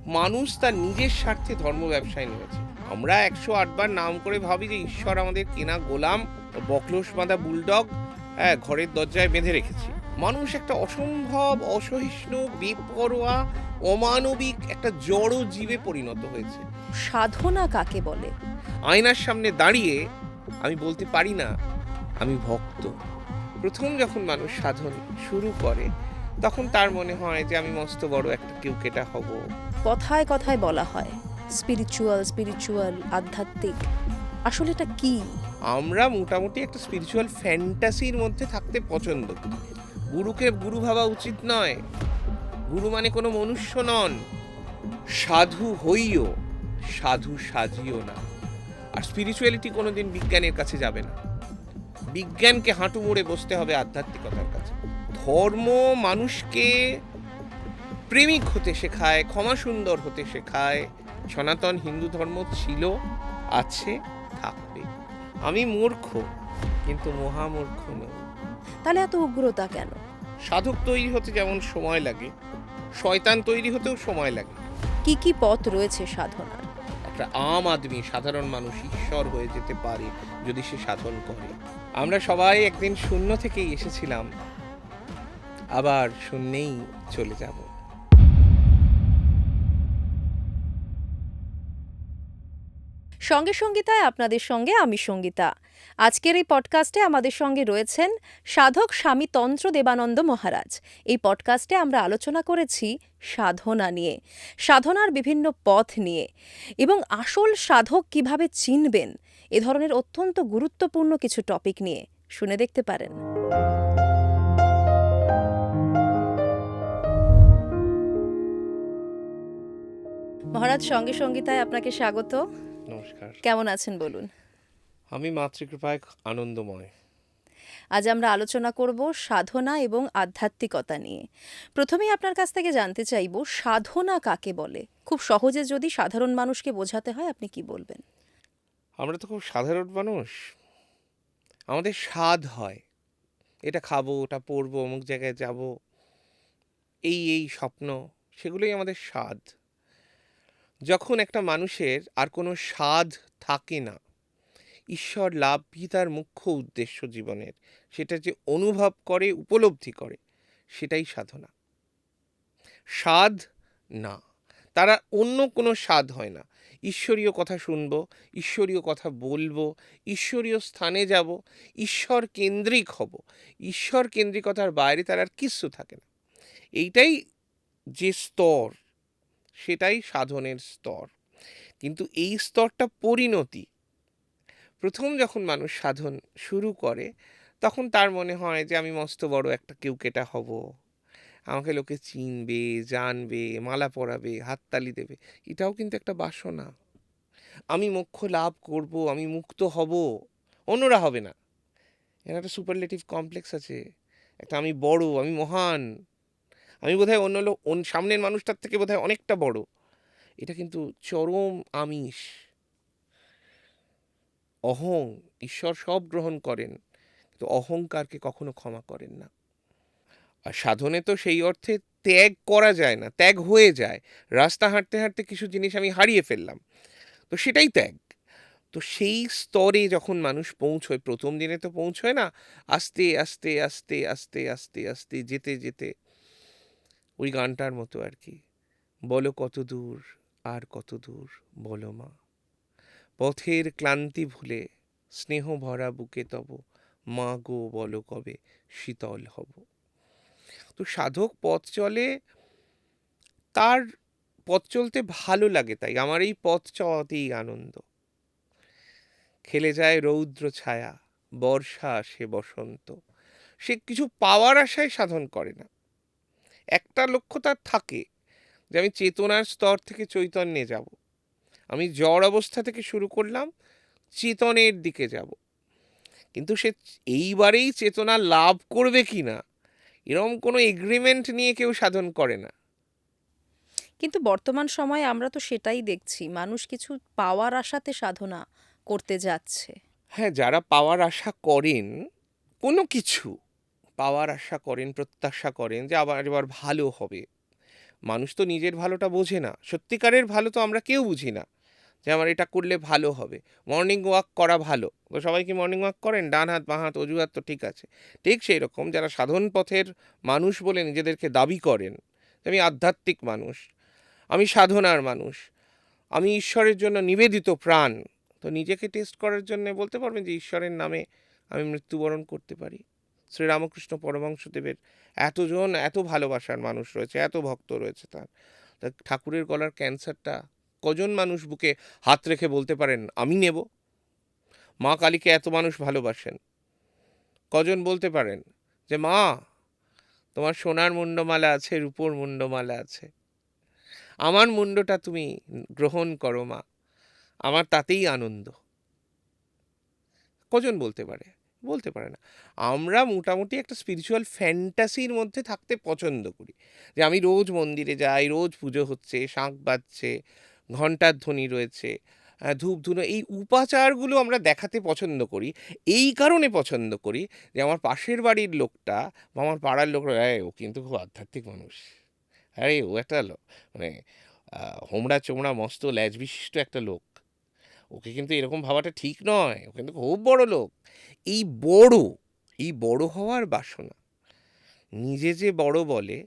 মানুষ তার নিজের স্বার্থে ধর্ম ব্যবসায় নেমেছে। আমরা ১০৮ বার নাম করে ভাবি যে ঈশ্বর আমাদের কেনা গোলাম, বকলস বাঁধা বুলডগ, ঘরের দরজায় বেঁধে রেখেছি। মানুষ একটা অসম্ভব, অসহিষ্ণু, বেপরোয়া, অমানবিক একটা জড় জীবে পরিণত হয়েছে। সাধনা কাকে বলে? আয়নার সামনে দাঁড়িয়ে আমি বলতে পারি না আমি ভক্ত। প্রথম যখন মানুষ সাধন শুরু করে তখন তার মনে হয় যে আমি মস্ত বড় একটা কেউকেটা হব। কথায় কথায় বলা হয় স্পিরিচুয়াল, আধ্যাত্মিক। আসলে এটা কি? আমরা মোটামুটি একটা স্পিরিচুয়াল ফ্যান্টাসির মধ্যে থাকতে পছন্দ করি। গুরুকে গুরু ভাবা উচিত নয়। গুরু মানে কোনো মনুষ্য নন। সাধু হইও, সাধু সাজিও না। আর স্পিরিচুয়ালিটি কোনোদিন বিজ্ঞানের কাছে যাবে না। বিজ্ঞানকে হাঁটু মুড়ে বসতে হবে আধ্যাত্মিকতার কাছে। ধর্ম মানুষকে প্রেমিক হতে শেখায়, ক্ষমা সুন্দর হতে শেখায়। সনাতন হিন্দু ধর্ম ছিল, আছে, থাকবে। আমি মূর্খ, কিন্তু মহামূর্খ নই। তাহলে এত উগ্রতা কেন? সাধক তৈরি হতে যেমন সময় লাগে, শয়তান তৈরি হতেও সময় লাগে। কি কি পথ রয়েছে সাধনার? একটা আদমি, সাধারণ মানুষ ঈশ্বর হয়ে যেতে পারে যদি সে সাধন করে। আমরা সবাই একদিন শূন্য থেকেই এসেছিলাম, আবার শূন্যেই চলে যাব। সঙ্গে সঙ্গীতায় আপনাদের সঙ্গে আমি সঙ্গীতা। আজকের এই পডকাস্টে আমাদের সঙ্গে রয়েছেন সাধক স্বামী তন্ত্র দেবানন্দ মহারাজ। এই পডকাস্টে আমরা আলোচনা করেছি সাধনা নিয়ে, সাধনার বিভিন্ন পথ নিয়ে, এবং আসল সাধক কিভাবে চিনবেন, এ ধরনের অত্যন্ত গুরুত্বপূর্ণ কিছু টপিক নিয়ে শুনে দেখতে পারেন। মহারাজ, সঙ্গে সঙ্গীতায় আপনাকে স্বাগত। নমস্কার। কেমন আছেন বলুন? আমি মাতৃকৃপায় আনন্দময়। আজ আমরা আলোচনা করব সাধনা এবং আধ্যাত্মিকতা নিয়ে। প্রথমেই আপনার কাছ থেকে জানতে চাইব, সাধনা কাকে বলে? খুব সহজে যদি সাধারণ মানুষকে বোঝাতে হয়, আপনি কি বলবেন? আমরা তো খুব সাধারণ মানুষ। আমাদের স্বাদ হয়, এটা খাবো, ওটা পরবো, অমুক জায়গায় যাব, এই স্বপ্ন, সেগুলোই আমাদের স্বাদ। যখন একটা মানুষের আর কোনো স্বাদ থাকে না, ঈশ্বর লাভই তার মুখ্য উদ্দেশ্য জীবনের, সেটা যে অনুভব করে, উপলব্ধি করে, সেটাই সাধনা। স্বাদ না, তারা অন্য কোনো স্বাদ হয় না। ঈশ্বরীয় কথা শুনবো, ঈশ্বরীয় কথা বলবো, ঈশ্বরীয় স্থানে যাব, ঈশ্বর কেন্দ্রিক হব। ঈশ্বর কেন্দ্রিকতার বাইরে তার আর কিচ্ছু থাকে না। এইটাই যে স্তর, সেটাই সাধনের স্তর। কিন্তু এই স্তরটা পরিণতি। প্রথম যখন মানুষ সাধন শুরু করে তখন তার মনে হয় যে আমি মস্ত বড় একটা কেউকেটা হব, আমাকে লোকে চিনবে, জানবে, মালা পরাবে, হাততালি দেবে। এটাও কিন্তু একটা বাসনা। আমি মোক্ষ লাভ করব, আমি মুক্ত হব, অন্যরা হবে না। এর একটা সুপারলেটিভ কমপ্লেক্স আছে। একটা আমি বড়, আমি মহান, আমি বোধহয় অন্য লোক, সামনের মানুষটার থেকে বোধহয় অনেকটা বড়। এটা কিন্তু চরম আমিষ, অহং। ঈশ্বর সব গ্রহণ করেন, কিন্তু অহংকারকে কখনো ক্ষমা করেন না। আর সাধনে তো সেই অর্থে ত্যাগ করা যায় না, ত্যাগ হয়ে যায়। রাস্তা হাঁটতে হাঁটতে কিছু জিনিস আমি হারিয়ে ফেললাম, তো সেটাই ত্যাগ। তো সেই স্তরে যখন মানুষ পৌঁছয়, প্রথম দিনে তো পৌঁছয় না, আস্তে আস্তে আস্তে আস্তে আস্তে আস্তে যেতে যেতে, ওই গানটার মতো আর কি, বলো কত দূর আর কত দূর বলো মা, পথের ক্লান্তি ভুলে স্নেহ ভরা বুকে তব, মা গো বলো কবে শীতল হব। তো সাধক পথ চলে, তার পথ চলতে ভালো লাগে, তাই আমার এই পথ চলাতেই আনন্দ। খেলে যায় রৌদ্র ছায়া, বর্ষা আসে বসন্ত। সে কিছু পাওয়ার আশায় সাধন করে না। একটা লক্ষ্য তার থাকে যে আমি চেতনার স্তর থেকে চৈতন্যে যাব, আমি জড় অবস্থা থেকে শুরু করলাম, চেতনের দিকে যাব। কিন্তু সে এইবারেই চেতনা লাভ করবে কি না, এরম কোনো এগ্রিমেন্ট নিয়ে কেউ সাধন করে না। কিন্তু বর্তমান সময়ে আমরা তো সেটাই দেখছি, মানুষ কিছু পাওয়ার আশাতে সাধনা করতে যাচ্ছে। হ্যাঁ, যারা পাওয়ার আশা করেন, কোনো কিছু পাওয়ার আশা করেন, প্রত্যাশা করেন যে আবার এবার ভালো হবে, মানুষ তো নিজের ভালোটা বোঝে না, সত্যিকারের ভালো তো আমরা কেউ বুঝি না যে আমার এটা করলে ভালো হবে। মর্নিং ওয়াক করা ভালো, তো সবাই কি মর্নিং ওয়াক করেন? ডান হাত বাঁ হাত অজুহাত তো ঠিক আছে। ঠিক সেই রকম যারা সাধন পথের মানুষ বলে নিজেদেরকে দাবি করেন, আমি আধ্যাত্মিক মানুষ, আমি সাধনার মানুষ, আমি ঈশ্বরের জন্য নিবেদিত প্রাণ, তো নিজেকে টেস্ট করার জন্য বলতে পারবেন যে ঈশ্বরের নামে আমি মৃত্যুবরণ করতে পারি? শ্রীরামকৃষ্ণ পরমহংসদেবের এতজন, এত ভালোবাসার মানুষ রয়েছে, এত ভক্ত রয়েছে তার, তা ঠাকুরের গলার ক্যান্সারটা কজন মানুষ বুকে হাত রেখে বলতে পারেন আমি নেব? মা কালীকে এত মানুষ ভালোবাসেন, কজন বলতে পারেন যে মা তোমার সোনার মুন্ডমালা আছে, রূপোর মুন্ডমালা আছে, আমার মুন্ডটা তুমি গ্রহণ করো মা, আমার তাতেই আনন্দ? কজন বলতে পারে? বলতে পারে না। আমরা মোটামুটি একটা স্পিরিচুয়াল ফ্যান্টাসির মধ্যে থাকতে পছন্দ করি, যে আমি রোজ মন্দিরে যাই, রোজ পুজো হচ্ছে, শাঁখ বাজছে, ঘণ্টার ধ্বনি রয়েছে, ধূপ ধুনো, এই উপাচারগুলো আমরা দেখাতে পছন্দ করি। এই কারণে পছন্দ করি যে আমার পাশের বাড়ির লোকটা বা আমার পাড়ার লোকরা, ও কিন্তু খুব আধ্যাত্মিক মানুষ, আরে ও একটা মানে হোমড়া চোমড়া মস্ত ল্যাজ বিশিষ্ট একটা লোক, ওকে কিন্তু এরকম ভাবাটা ঠিক নয়, ও কিন্তু খুব বড় লোক। এই বড়, এই বড় হওয়ার বাসনা, নিজে যে বড় বলে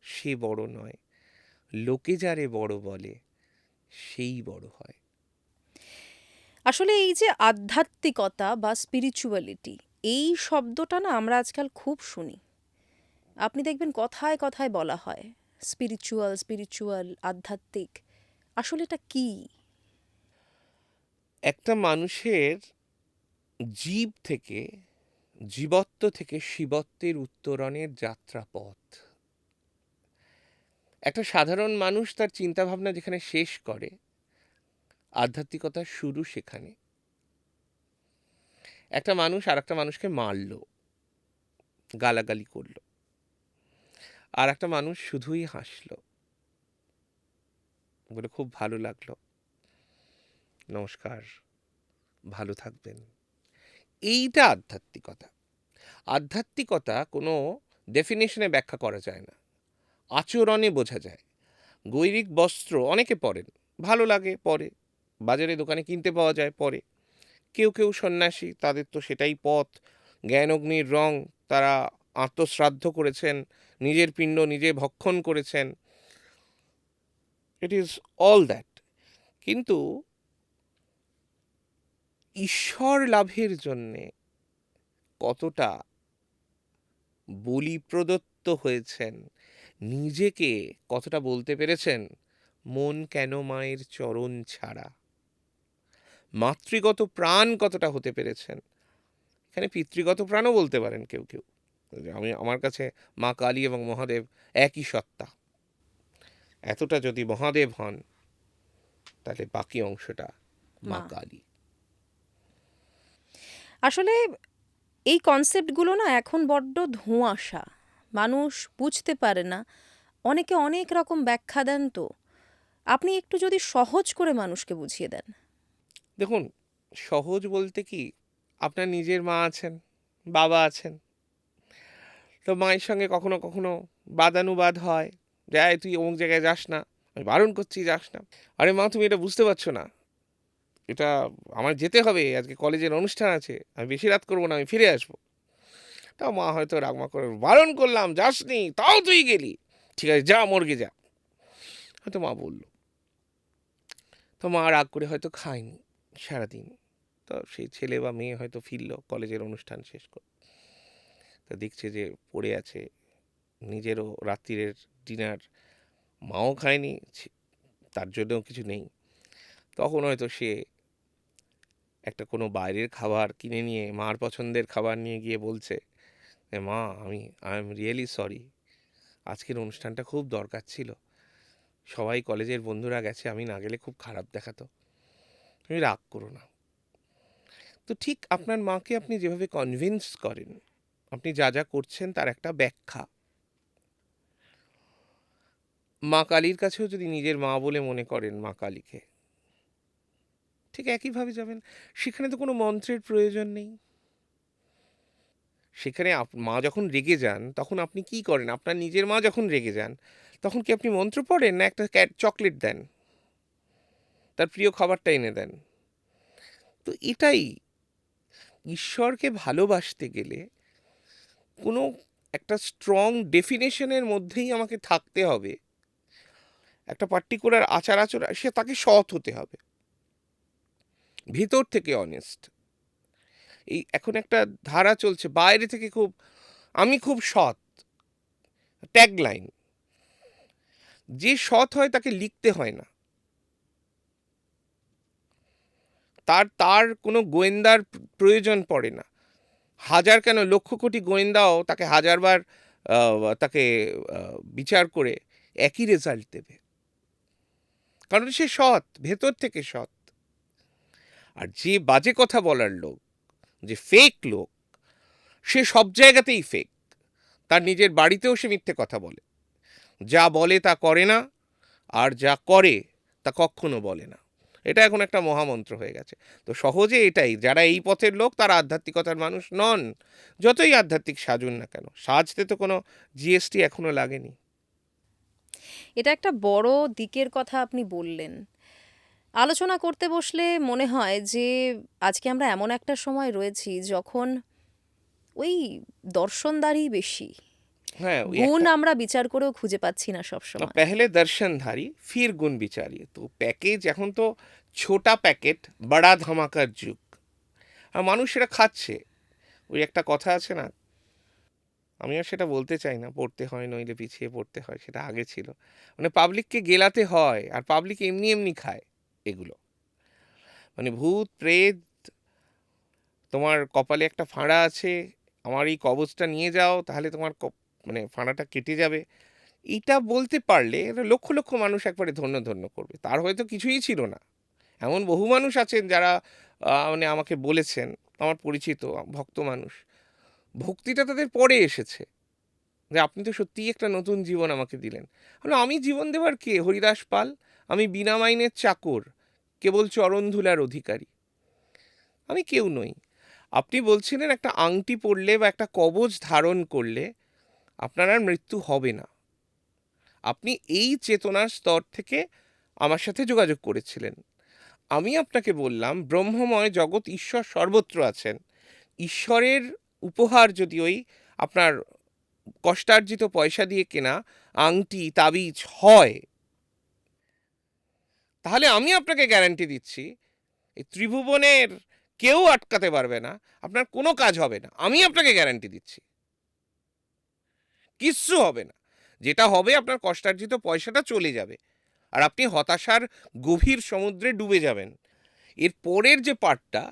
সে বড় নয়, লোকে যারে বড় বলে সেই বড় হয়। আসলে এই যে আধ্যাত্মিকতা বা স্পিরিচুয়ালিটি, এই শব্দটা না আমরা আজকাল খুব শুনি। আপনি দেখবেন কথায় কথায় বলা হয় স্পিরিচুয়াল স্পিরিচুয়াল, আধ্যাত্মিক। আসলে এটা কি? একটা মানুষের জীব থেকে, জীবত্ব থেকে শিবত্বের উত্তরণের যাত্রাপথ। একটা সাধারণ মানুষ তার চিন্তাভাবনা যেখানে শেষ করে, আধ্যাত্মিকতার শুরু সেখানে। একটা মানুষ আর একটা মানুষকে মারলো, গালাগালি করলো, আর একটা মানুষ শুধুই হাসলো, বলে খুব ভালো লাগলো, নমস্কার, ভালো থাকবেন। এইটা আধ্যাত্মিকতা। আধ্যাত্মিকতা কোনো ডেফিনেশনে ব্যাখ্যা করা যায় না, আচরণে বোঝা যায়। গৈরিক বস্ত্র অনেকে পরেন, ভালো লাগে পরে, বাজারে দোকানে কিনতে পাওয়া যায় পরে। কেউ কেউ সন্ন্যাসী, তাদের তো সেটাই পথ, জ্ঞান অগ্নির রং, তারা আত্মশ্রাদ্ধ করেছেন, নিজের পিণ্ড নিজে ভক্ষণ করেছেন, ইট ইজ অল দ্যাট। কিন্তু ঈশ্বর লাভের জন্যে কতটা বলি প্রদত্ত হয়েছেন, নিজেকে কতটা বলতে পেরেছেন, মন কেন মায়ের চরণ ছাড়া, মাতৃগত প্রাণ কতটা হতে পেরেছেন। এখানে পিতৃগত প্রাণও বলতে পারেন কেউ কেউ, আমার কাছে মা কালী এবং মহাদেব একই সত্তা। এতটা যদি মহাদেব হন, তাহলে বাকি অংশটা মা মা। কালী। আসলে এই কনসেপ্টগুলো না এখন বড্ড ধোঁয়াশা, মানুষ বুঝতে পারে না। অনেকে অনেক রকম ব্যাখ্যা দেন, তো আপনি একটু যদি সহজ করে মানুষকে বুঝিয়ে দেন। দেখুন, সহজ বলতে কি, আপনার নিজের মা আছেন, বাবা আছেন, তো মায়ের সঙ্গে কখনো কখনো বাদানুবাদ হয়, যে "এই তুই অমুক জায়গায় যাস না, আমি বারণ করছি যাস না।" আরে মা, তুমি এটা বুঝতে পারছো না, এটা আমার যেতে হবে, আজকে কলেজের অনুষ্ঠান আছে, আমি বেশি রাত করবো না, আমি ফিরে আসবো। তাও মা হয়তো রাগমা করে, বারণ করলাম যাসনি, তাও তুই গেলি, ঠিক আছে যা মর্গে যা, হয়তো মা বলল। তো মা রাগ করে হয়তো খায়নি সারাদিন। তো সেই ছেলে বা মেয়ে হয়তো ফিরল কলেজের অনুষ্ঠান শেষ করে, তো দেখছে যে পড়ে আছে, নিজেরও রাত্রিরের ডিনার মাও খায়নি, তার জন্যও কিছু নেই। তখন হয়তো সে একটা কোনো বাইরের খাবার কিনে নিয়ে, মার পছন্দের খাবার নিয়ে গিয়ে বলছে যে মা, আই এম রিয়েলি সরি, আজকের অনুষ্ঠানটা খুব দরকার ছিল, সবাই কলেজের বন্ধুরা গেছে, আমি না গেলে খুব খারাপ দেখাতো, তুমি রাগ করো না। তো ঠিক আপনার মাকে আপনি যেভাবে কনভিন্স করেন, আপনি যা যা করছেন তার একটা ব্যাখ্যা। মা কালীর কাছেও যদি নিজের মা বলে মনে করেন মা কালীকে, ঠিক একইভাবে যাবেন। সেখানে তো কোনো মন্ত্রের প্রয়োজন নেই। সেখানে মা যখন রেগে যান তখন আপনি কি করেন? আপনার নিজের মা যখন রেগে যান, তখন কি আপনি মন্ত্র পড়েন, না একটা চকলেট দেন, তার প্রিয় খাবারটা এনে দেন? তো এটাই, ঈশ্বরকে ভালোবাসতে গেলে কোনো একটা স্ট্রং ডেফিনেশনের মধ্যেই আমাকে থাকতে হবে। একটা পার্টিকুলার আচার আচরণ, সে তাকে সৎ হতে হবে, ভিতর থেকে অনেস্ট। এই এখন একটা ধারা চলছে বাইরে থেকে খুব, আমি খুব সৎ, ট্যাগলাইন। যে সৎ হয় তাকে লিখতে হয় না, তার তার কোনো গোয়েন্দার প্রয়োজন পড়ে না। হাজার কেন লক্ষ কোটি গোয়েন্দাও তাকে হাজারবার তাকে বিচার করে একই রেজাল্ট দেবে, কারণ সে সৎ, ভেতর থেকে সৎ। আর যে বাজে কথা বলার লোক, যে ফেক লোক, সে সব জায়গাতেই ফেক। তার নিজের বাড়িতেও সে মিথ্যে কথা বলে, যা বলে তা করে না, আর যা করে তা কখনো বলে না। এটা এখন একটা মহামন্ত্র হয়ে গেছে। তো সহজে এটাই, যারা এই পথের লোক তারা আধ্যাত্মিকতার মানুষ নন, যতই আধ্যাত্মিক সাজুন না কেন। সাজতে তো কোনো জিএসটি এখনো লাগেনি। এটা একটা বড় দিকের কথা আপনি বললেন। আলোচনা করতে বসলে মনে হয় যে আজকে আমরা এমন একটা সময় রয়েছি যখন ওই দর্শনদারি বেশি, হ্যাঁ, ওই গুণ একটা আমরা বিচার করেও খুঁজে পাচ্ছি না সবসময়। পেহলে দর্শনধারী ফির গুণ বিচারিয়ে। তো প্যাকেজ এখন তো ছোটা প্যাকেট বড়া ধামাকার যুগ, আর মানুষ সেটা খাচ্ছে। ওই একটা কথা আছে না, আমি আর সেটা বলতে চাই না, পড়তে হয় নইলে পিছিয়ে পড়তে হয়, সেটা আগে ছিল। মানে পাবলিককে গেলাতে হয়, আর পাবলিক এমনি এমনি খায় এগুলো। মানে ভূত প্রেত, তোমার কপালে একটা ফাঁড়া আছে, আমার এই কবজটা নিয়ে যাও, তাহলে তোমার মানে ফাঁড়াটা কেটে যাবে। এইটা বলতে পারলে লক্ষ লক্ষ মানুষ একবারে ধন্য ধন্য করবে। তার হয়তো কিছুই ছিল না, এমন বহু মানুষ আছেন যারা মানে আমাকে বলেছেন, আমার পরিচিত ভক্ত মানুষ, ভক্তিটা তাদের পরে এসেছে, যে আপনি তো সত্যিই একটা নতুন জীবন আমাকে দিলেন। আমি জীবন দেওয়ার কে? হরিদাস পাল, আমি বিনা মাইনের চাকর, কেবল চরণধুলার অধিকারী, আমি কেউ নই। আপনি বলছিলেন একটা আংটি পরলে বা একটা কবচ ধারণ করলে আপনার আর মৃত্যু হবে না। আপনি এই চেতনার স্তর থেকে আমার সাথে যোগাযোগ করেছিলেন। আমি আপনাকে বললাম ব্রহ্মময় জগৎ, ঈশ্বর সর্বত্র আছেন। ঈশ্বরের উপহার যদি ওই আপনার কষ্টার্জিত পয়সা দিয়ে কেনা আংটি তাবিজ হয়, তাহলে আমি আপনাকে গ্যারান্টি দিচ্ছি এই ত্রিভুবনের কেউ আটকাতে পারবে না, আপনার কোনো কাজ হবে না। আমি আপনাকে গ্যারান্টি দিচ্ছি, কিচ্ছু হবে না। যেটা হবে, আপনার কষ্টার্জিত পয়সাটা চলে যাবে, আর আপনি হতাশার গভীর সমুদ্রে ডুবে যাবেন। এর পরের যে পার্টটা,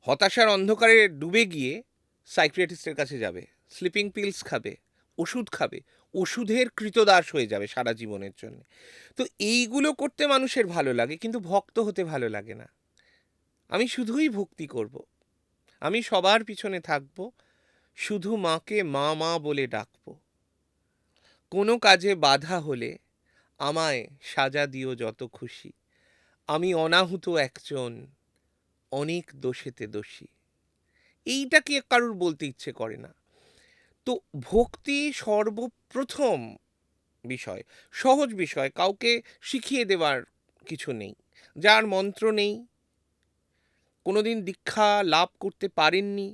হতাশার অন্ধকারে ডুবে গিয়ে সাইকিয়াট্রিস্টের কাছে যাবে, স্লিপিং পিলস খাবে, ওষুধ খাবে, ওষুধের কৃতদাস হয়ে যাবে সারা জীবনের জন্য। তো এইগুলো করতে মানুষের ভালো লাগে, কিন্তু ভক্ত হতে ভালো লাগে না। আমি শুধুই ভক্তি করব, আমি সবার পিছনে থাকব, শুধু মাকে মা মা বলে ডাকব। কোনো কাজে বাধা হলে আমায় সাজা দিও যত খুশি, আমি অনাহুত একজন, অনেক দোষেতে দোষী। এইটা কি কারুর বলতে ইচ্ছে করে না? তো ভক্তি সর্বপ্রথম বিষয়, সহজ বিষয়, কাউকে শিখিয়ে দেওয়ার কিছু নেই। যার মন্ত্র নেই, কোনোদিন দীক্ষা লাভ করতে পারেননি,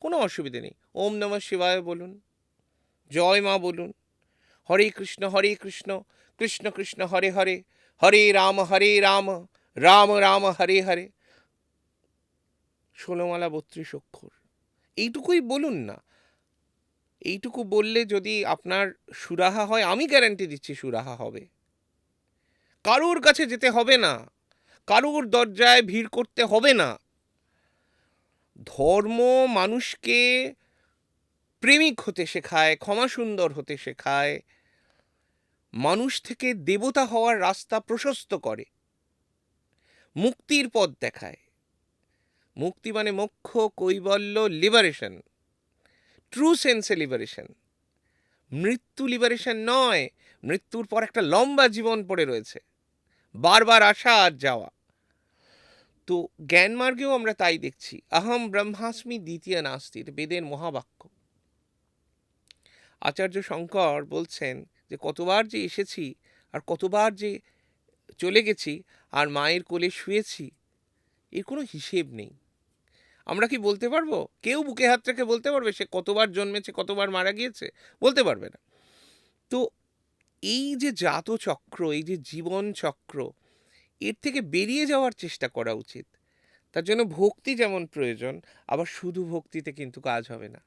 কোনো অসুবিধে নেই। ওম নমঃ শিবায় বলুন, জয় মা বলুন, হরে কৃষ্ণ কৃষ্ণ কৃষ্ণ হরে হরে, হরে রাম রাম রাম হরে হরে। 16 মালা 32 অক্ষর, এইটুকুই বলুন না। এইটুকু বললে যদি আপনার সুরাহা হয়, আমি গ্যারান্টি দিচ্ছি সুরাহা হবে। কারুর কাছে যেতে হবে না, কারুর দরজায় ভিড় করতে হবে না। ধর্ম মানুষকে প্রেমিক হতে শেখায়, ক্ষমা সুন্দর হতে শেখায়, মানুষ থেকে দেবতা হওয়ার রাস্তা প্রশস্ত করে, মুক্তির পথ দেখায়। মুক্তি মানে মোক্ষ, কৈবল্য, লিবারেশন, ট্রু সেন্সে লিবারেশন। মৃত্যু লিবারেশন নয়। মৃত্যুর পর একটা লম্বা জীবন পড়ে রয়েছে, বারবার আসা আর যাওয়া। তো জ্ঞান মার্গেও আমরা তাই দেখছি। আহম ব্রহ্মাস্মি দ্বিতীয় নাস্তি, বেদের মহাবাক্য। আচার্য শঙ্কর বলছেন যে কতবার যে এসেছি আর কতবার যে চলে গেছি আর মায়ের কোলে শুয়েছি, এর কোনো হিসেব নেই। আমরা কি বলতে পারবো? কেউ বুকে হাত রেখে বলতে পারবে সে কতবার জন্মেছে, কতবার মারা গিয়েছে? বলতে পারবে না। তো এই যে জাত চক্র, এই যে জীবন চক্র, এর থেকে বেরিয়ে যাওয়ার চেষ্টা করা উচিত। তার জন্য ভক্তি যেমন প্রয়োজন, আবার শুধু ভক্তিতে কিন্তু কাজ হবে না।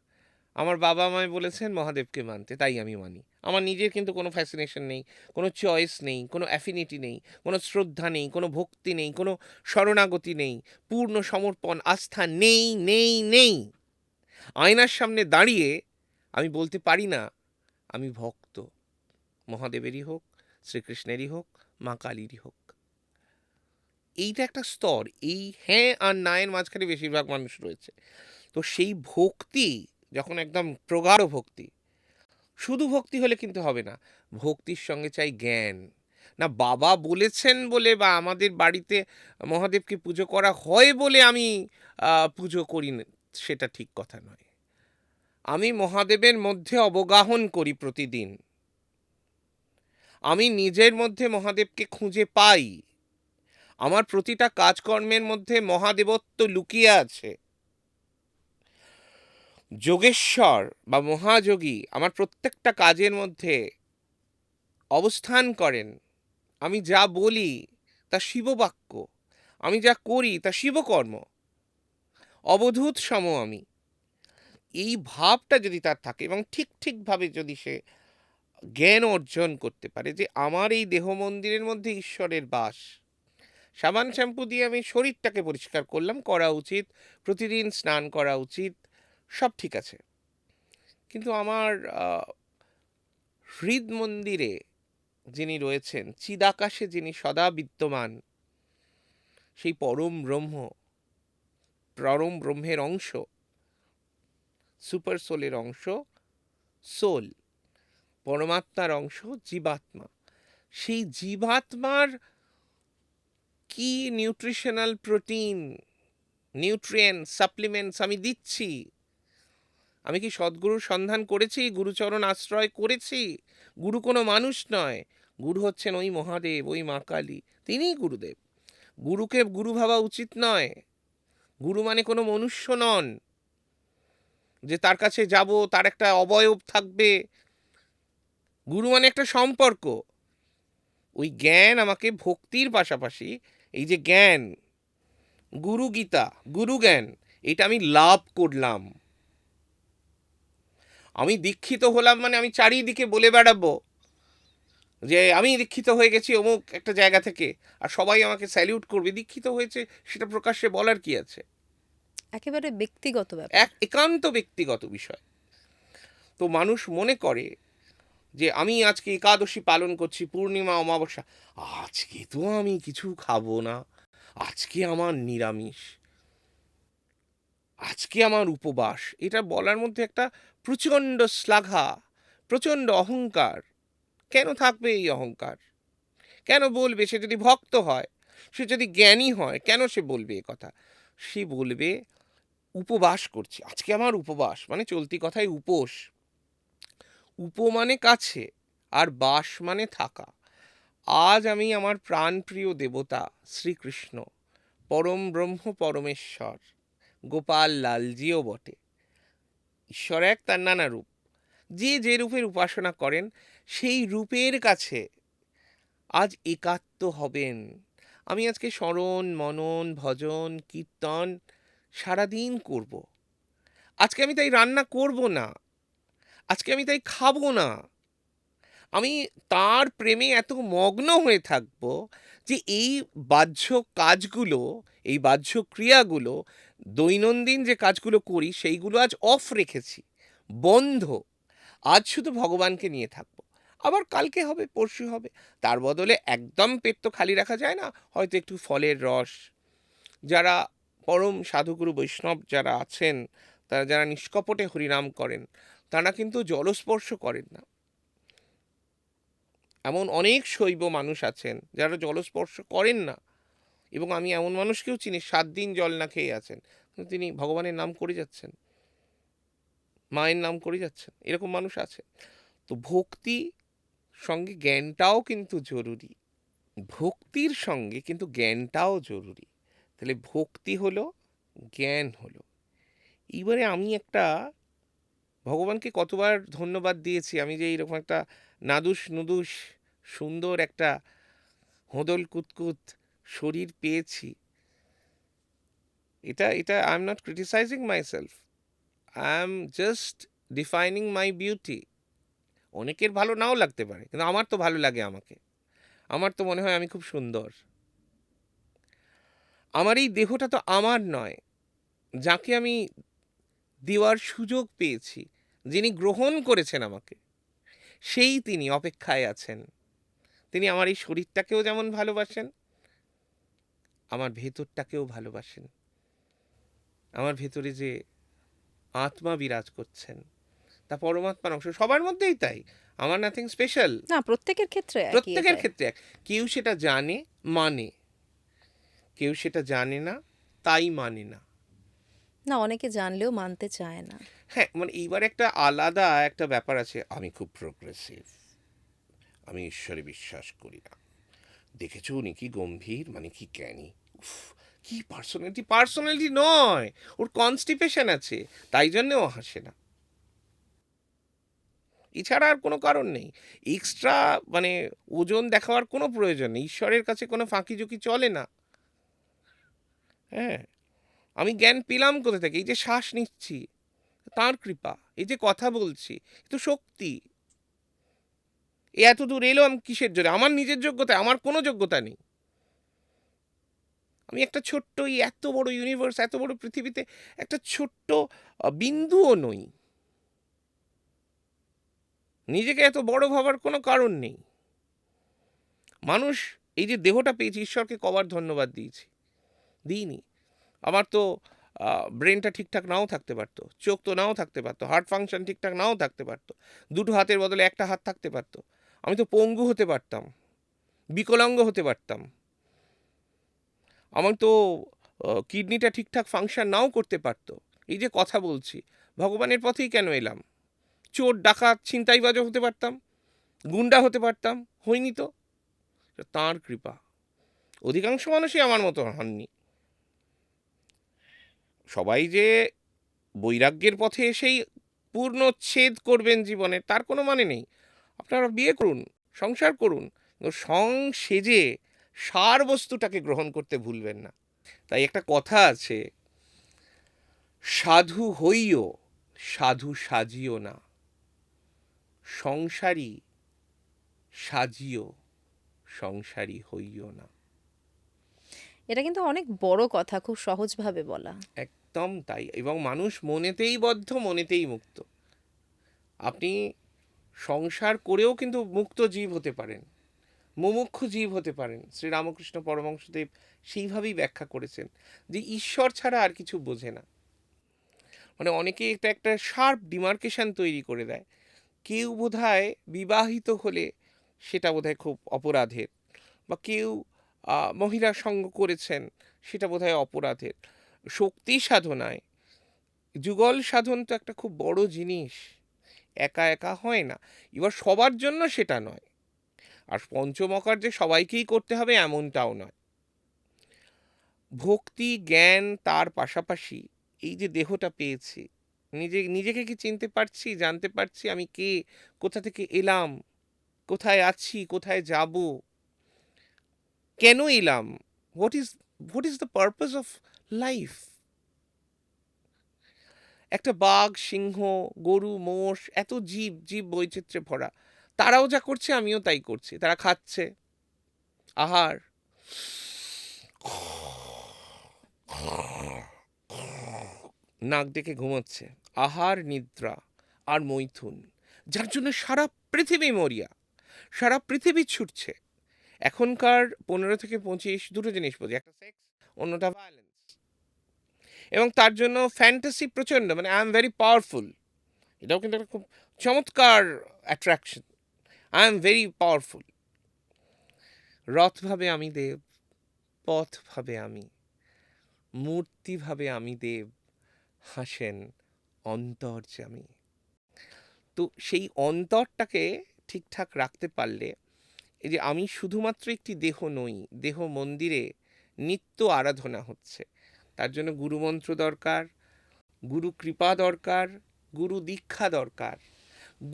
আমার বাবা আমায় বলেছেন মহাদেবকে মানতে, তাই আমি মানি। আমার নিজের কিন্তু কোনো ফ্যাসিনেশন নেই, কোনো চয়েস নেই, কোনো অ্যাফিনিটি নেই, কোনো শ্রদ্ধা নেই, কোনো ভক্তি নেই, কোনো শরণাগতি নেই, পূর্ণ সমর্পণ আস্থা নেই, নেই, নেই। আয়নার সামনে দাঁড়িয়ে আমি বলতে পারি না আমি ভক্ত, মহাদেবেরই হোক, শ্রীকৃষ্ণেরই হোক, মা কালীরই হোক। এইটা একটা স্তর, এই হ্যাঁ আর না এর মাঝখানে বেশিরভাগ মানুষ রয়েছে। তো সেই ভক্তি যখন একদম প্রগাঢ় ভক্তি, শুধু ভক্তি হলে কিন্তু হবে না, ভক্তির সঙ্গে চাই জ্ঞান। না বাবা বলেছেন বলে বা আমাদের বাড়িতে মহাদেবকে পুজো করা হয় বলে আমি পুজো করি না, সেটা ঠিক কথা নয়। আমি মহাদেবের মধ্যে অবগাহন করি প্রতিদিন, আমি নিজের মধ্যে মহাদেবকে খুঁজে পাই, আমার প্রতিটা কাজকর্মের মধ্যে মহাদেবত্ব লুকিয়ে আছে। যোগেশ্বর বা মহাযোগী আমার প্রত্যেকটা কাজের মধ্যে অবস্থান করেন। আমি যা বলি তা শিববাক্য, আমি যা করি তা শিবকর্ম, অবধূত সম আমি। এই ভাবটা যদি তার থাকে এবং ঠিক ঠিকভাবে যদি সে জ্ঞান অর্জন করতে পারে যে আমার এই দেহ মন্দিরের মধ্যে ঈশ্বরের বাস, সাবান শ্যাম্পু দিয়ে আমি শরীরটাকে পরিষ্কার করলাম, করা উচিত, প্রতিদিন স্নান করা উচিত, সব ঠিক আছে। কিন্তু আমার হৃদ মন্দিরে যিনি রয়েছেন, চিদাকাশে যিনি সদা বিদ্যমান, সেই পরম ব্রহ্ম, পরম ব্রহ্মের অংশ, সুপার সোলের অংশ সোল, পরমাত্মার অংশ জীবাত্মা, সেই জীবাত্মার কি নিউট্রিশনাল প্রোটিন, নিউট্রিয়েন্ট সাপ্লিমেন্টস আমি দিচ্ছি? আমি কি সদ্গুরুর সন্ধান করেছি, গুরুচরণ আশ্রয় করেছি? গুরু কোনো মানুষ নয়, গুরু হচ্ছেন ওই মহাদেব, ওই মা কালী, তিনিই গুরুদেব। গুরুকে গুরু ভাবা উচিত নয়। গুরু মানে কোনো মনুষ্য নন যে তার কাছে যাব, তার একটা অবয়ব থাকবে। গুরু মানে একটা সম্পর্ক। ওই জ্ঞান আমাকে ভক্তির পাশাপাশি, এই যে জ্ঞান, গুরু গীতা, গুরু জ্ঞান, এটা আমি লাভ করলাম। আমি দীক্ষিত হলাম মানে আমি চারিদিকে বলে বেড়াবো যে আমি দীক্ষিত হয়ে গেছি অমুক একটা জায়গা থেকে, আর সবাই আমাকে স্যালিউট করবে। দীক্ষিত হয়েছে সেটা প্রকাশ্যে বলার কি আছে? একেবারে ব্যক্তিগত ব্যাপার। এক একান্ত ব্যক্তিগত বিষয়। তো মানুষ মনে করে যে আমি আজকে একাদশী পালন করছি, পূর্ণিমা অমাবস্যা, আজকে তো আমি কিছু খাবো না, আজকে আমার নিরামিষ, আজকে আমার উপবাস। এটা বলার মধ্যে একটা প্রচণ্ড শ্লাঘা, প্রচণ্ড অহংকার। কেন থাকবে এই অহংকার? কেন বলবে? সে যদি ভক্ত হয়, সে যদি জ্ঞানী হয়, কেন সে বলবে এ কথা? সে বলবে উপবাস করছি, আজকে আমার উপবাস, মানে চলতি কথায় উপোস। উপ মানে কাছে, আর বাস মানে থাকা। আজ আমি আমার প্রাণপ্রিয় দেবতা শ্রীকৃষ্ণ, পরম ব্রহ্ম পরমেশ্বর, গোপাল লালজিও বটে। ঈশ্বর এক, তার নানা রূপ। যে যে রূপের উপাসনা করেন সেই রূপের কাছে আজ একাত্ম হবেন। আমি আজকে স্মরণ, মনন, ভজন, কীর্তন সারাদিন করব। আজকে আমি তাই রান্না করব না, আজকে আমি তাই খাবো না। আমি তার প্রেমে এত মগ্ন হয়ে থাকব যে এই বাহ্য কাজগুলো, এই বাহ্য ক্রিয়াগুলো, দৈনন্দিন যে কাজগুলো করি সেইগুলো আজ অফ রেখেছি, বন্ধ। আজ শুধু ভগবানকে নিয়ে থাকবো। আবার কালকে হবে, পরশু হবে, তার বদলে একদম পেট তো খালি রাখা যায় না, হয়তো একটু ফলের রস। যারা পরম সাধুগুরু বৈষ্ণব যারা আছেন, তারা যারা নিষ্কপটে হরিনাম করেন, তারা কিন্তু জলস্পর্শ করেন না। এমন অনেক শৈব মানুষ আছেন যারা জলস্পর্শ করেন না, এবং আমি এমন মানুষকেও চিনি 7 দিন জল না খেয়ে আছেন, কিন্তু তিনি ভগবানের নাম করে যাচ্ছেন, মায়ের নাম করে যাচ্ছেন, এরকম মানুষ আছে। তো ভক্তি সঙ্গে জ্ঞানটাও কিন্তু জরুরি। ভক্তির সঙ্গে কিন্তু জ্ঞানটাও জরুরি। তাহলে ভক্তি হলো, জ্ঞান হলো। এইবারে আমি একটা ভগবানকে কতবার ধন্যবাদ দিয়েছি আমি যে এইরকম একটা নাদুস নুদুস সুন্দর একটা হোদল কুতকুত শরীর পেয়েছি। এটা এটা I am not criticising myself, I am just defining my beauty. অনেকের ভালো নাও লাগতে পারে, কিন্তু আমার তো ভালো লাগে। আমার তো মনে হয় আমি খুব সুন্দর। আমার এই দেহটা তো আমার নয়, যাকে আমি দেওয়ার সুযোগ পেয়েছি, যিনি গ্রহণ করেছেন আমাকে, সেই তিনি অপেক্ষায় আছেন। তিনি আমার এই শরীরটাকেও যেমন ভালোবাসেন, আমার ভেতরটাকেও ভালোবাসেন। আমার ভেতরে যে আত্মা বিরাজ করছেন, তা পরমাত্মার অংশ, সবার মধ্যেই তাই। আমার নাথিং স্পেশাল। না, প্রত্যেকের ক্ষেত্রে একই প্রত্যেকের এটা। ক্ষেত্রে কেউ সেটা জানে, মানে, কেউ সেটা জানে না, তাই মানে না। না, অনেকে জানলেও মানতে চায় না। হ্যাঁ, মানে এইবার একটা আলাদা একটা ব্যাপার আছে। আমি খুব প্রোগ্রেসিভ, আমি ঈশ্বরে বিশ্বাস করি না। দেখেছো উনি কি গম্ভীর, মানে কি জ্ঞানী, উফ, কি পার্সোনালিটি। পার্সোনালিটি নয়, ওর কনস্টিপেশন আছে, তাই জন্য ও হাসে না। এছাড়া আর কোনো কারণ নেই। এক্সট্রা মানে ওজন দেখাবার কোনো প্রয়োজন নেই। ঈশ্বরের কাছে কোনো ফাঁকি ঝুঁকি চলে না। হ্যাঁ, আমি জ্ঞান পেলাম কোথা থেকে? এই যে শ্বাস নিচ্ছি, তাঁর কৃপা। এই যে কথা বলছি, এ তো শক্তি। এ এত দূর এলাম কিসের জন্য? আমার নিজের যোগ্যতায়, আমার কোনো যোগ্যতা নেই। আমি একটা ছোট্ট, এই এত বড় ইউনিভার্স, এত বড় পৃথিবীতে একটা ছোট্ট বিন্দুও নই। নিজেকে এত বড় ভাবার কোনো কারণ নেই। মানুষ এই যে দেহটা পেয়েছি, ঈশ্বরকে কবার ধন্যবাদ দিইনি। আমার তো ব্রেনটা ঠিকঠাক নাও থাকতে পারতো, চোখ তো নাও থাকতে পারতো, হার্ট ফাংশন ঠিকঠাক নাও থাকতে পারতো, দুটো হাতের বদলে একটা হাত থাকতে পারতো, আমি তো পঙ্গু হতে পারতাম, বিকলাঙ্গ হতে পারতাম, আমার তো কিডনিটা ঠিকঠাক ফাংশন নাও করতে পারতো। এই যে কথা বলছি, ভগবানের পথেই কেন এলাম? চোর ডাকাত ছিনতাইবাজও হতে পারতাম, গুন্ডা হতে পারতাম, হইনি তো। তাঁর কৃপা। অধিকাংশ মানুষই আমার মতো হননি। সবাই যে বৈরাগ্যের পথে এসেই পূর্ণচ্ছেদ করবেন জীবনে, তার কোনো মানে নেই। আপনারা বিয়ে করুন, সংসার করুন, কিন্তু সংসেজে সার বস্তুটাকে গ্রহণ করতে ভুলবেন না। তাই একটা কথা আছে, সাধু হইও, সাধু সাজিও না, সংসারী সাজিও, সংসারী হইও না। এটা কিন্তু অনেক বড় কথা, খুব সহজভাবে বলা। একদম তাই। এবং মানুষ মনেতেই বদ্ধ, মনেতেই মুক্ত। আপনি সংসার করেও কিন্তু মুক্ত জীব হতে পারেন, মুমুক্ষু জীব হতে পারেন। শ্রীরামকৃষ্ণ পরমহংসদেব সেইভাবেই ব্যাখ্যা করেছেন যে ঈশ্বর ছাড়া আর কিছু বোঝে না। মানে অনেকে এটা একটা শার্প ডিমার্কেশন তৈরি করে দেয়। কেউ বোধহয় বিবাহিত হলে সেটা বোধহয় খুব অপরাধের, বা কেউ মহিলা সঙ্গ করেছেন সেটা বোধহয় অপরাধের। শক্তি সাধনায় যুগল সাধন তো একটা খুব বড় জিনিস, একা একা হয় না। এবার সবার জন্য সেটা নয়, আর পঞ্চমকার যে সবাইকেই করতে হবে এমনটাও নয়। ভক্তি জ্ঞান তার পাশাপাশি এই যে দেহটা পেয়েছি, নিজেকে কি চিনতে পারছি, জানতে পারছি আমি কে, কোথা থেকে এলাম, কোথায় আছি, কোথায় যাব, কেন এলাম, what is the purpose of life. একটা বাঘ, সিংহ, গরু, মোষ, এত জীব জীব বৈচিত্র্যে ভরা, তারাও যা করছে আমিও তাই করছি। তারা খাচ্ছে, আহার, নাক ডেকে ঘুমোচ্ছে, আহার, নিদ্রা আর মৈথুন, যার জন্য সারা পৃথিবী মরিয়া, সারা পৃথিবী ছুটছে। এখনকার 15 থেকে 25 দুটো জিনিস বোঝে, একটা সেক্স, অন্যটা ভায়োলেন্স। এবং তার জন্য ফ্যান্টাসি প্রচণ্ড, মানে আই এম ভেরি পাওয়ারফুল, এটাও কিন্তু একটা খুব চমৎকার attraction. I am very powerful. রথ ভাবে আমি দেব, পথ ভাবে আমি, মূর্তি ভাবে আমি দেব, হাসেন অন্তর্যামী। তো সেই অন্তরটাকে ঠিকঠাক রাখতে পারলে, এই যে আমি শুধুমাত্র একটি দেহ নই, দেহ মন্দিরে নিত্য আরাধনা হচ্ছে। তার জন্য গুরুমন্ত্র দরকার, গুরু কৃপা দরকার, গুরু দীক্ষা দরকার।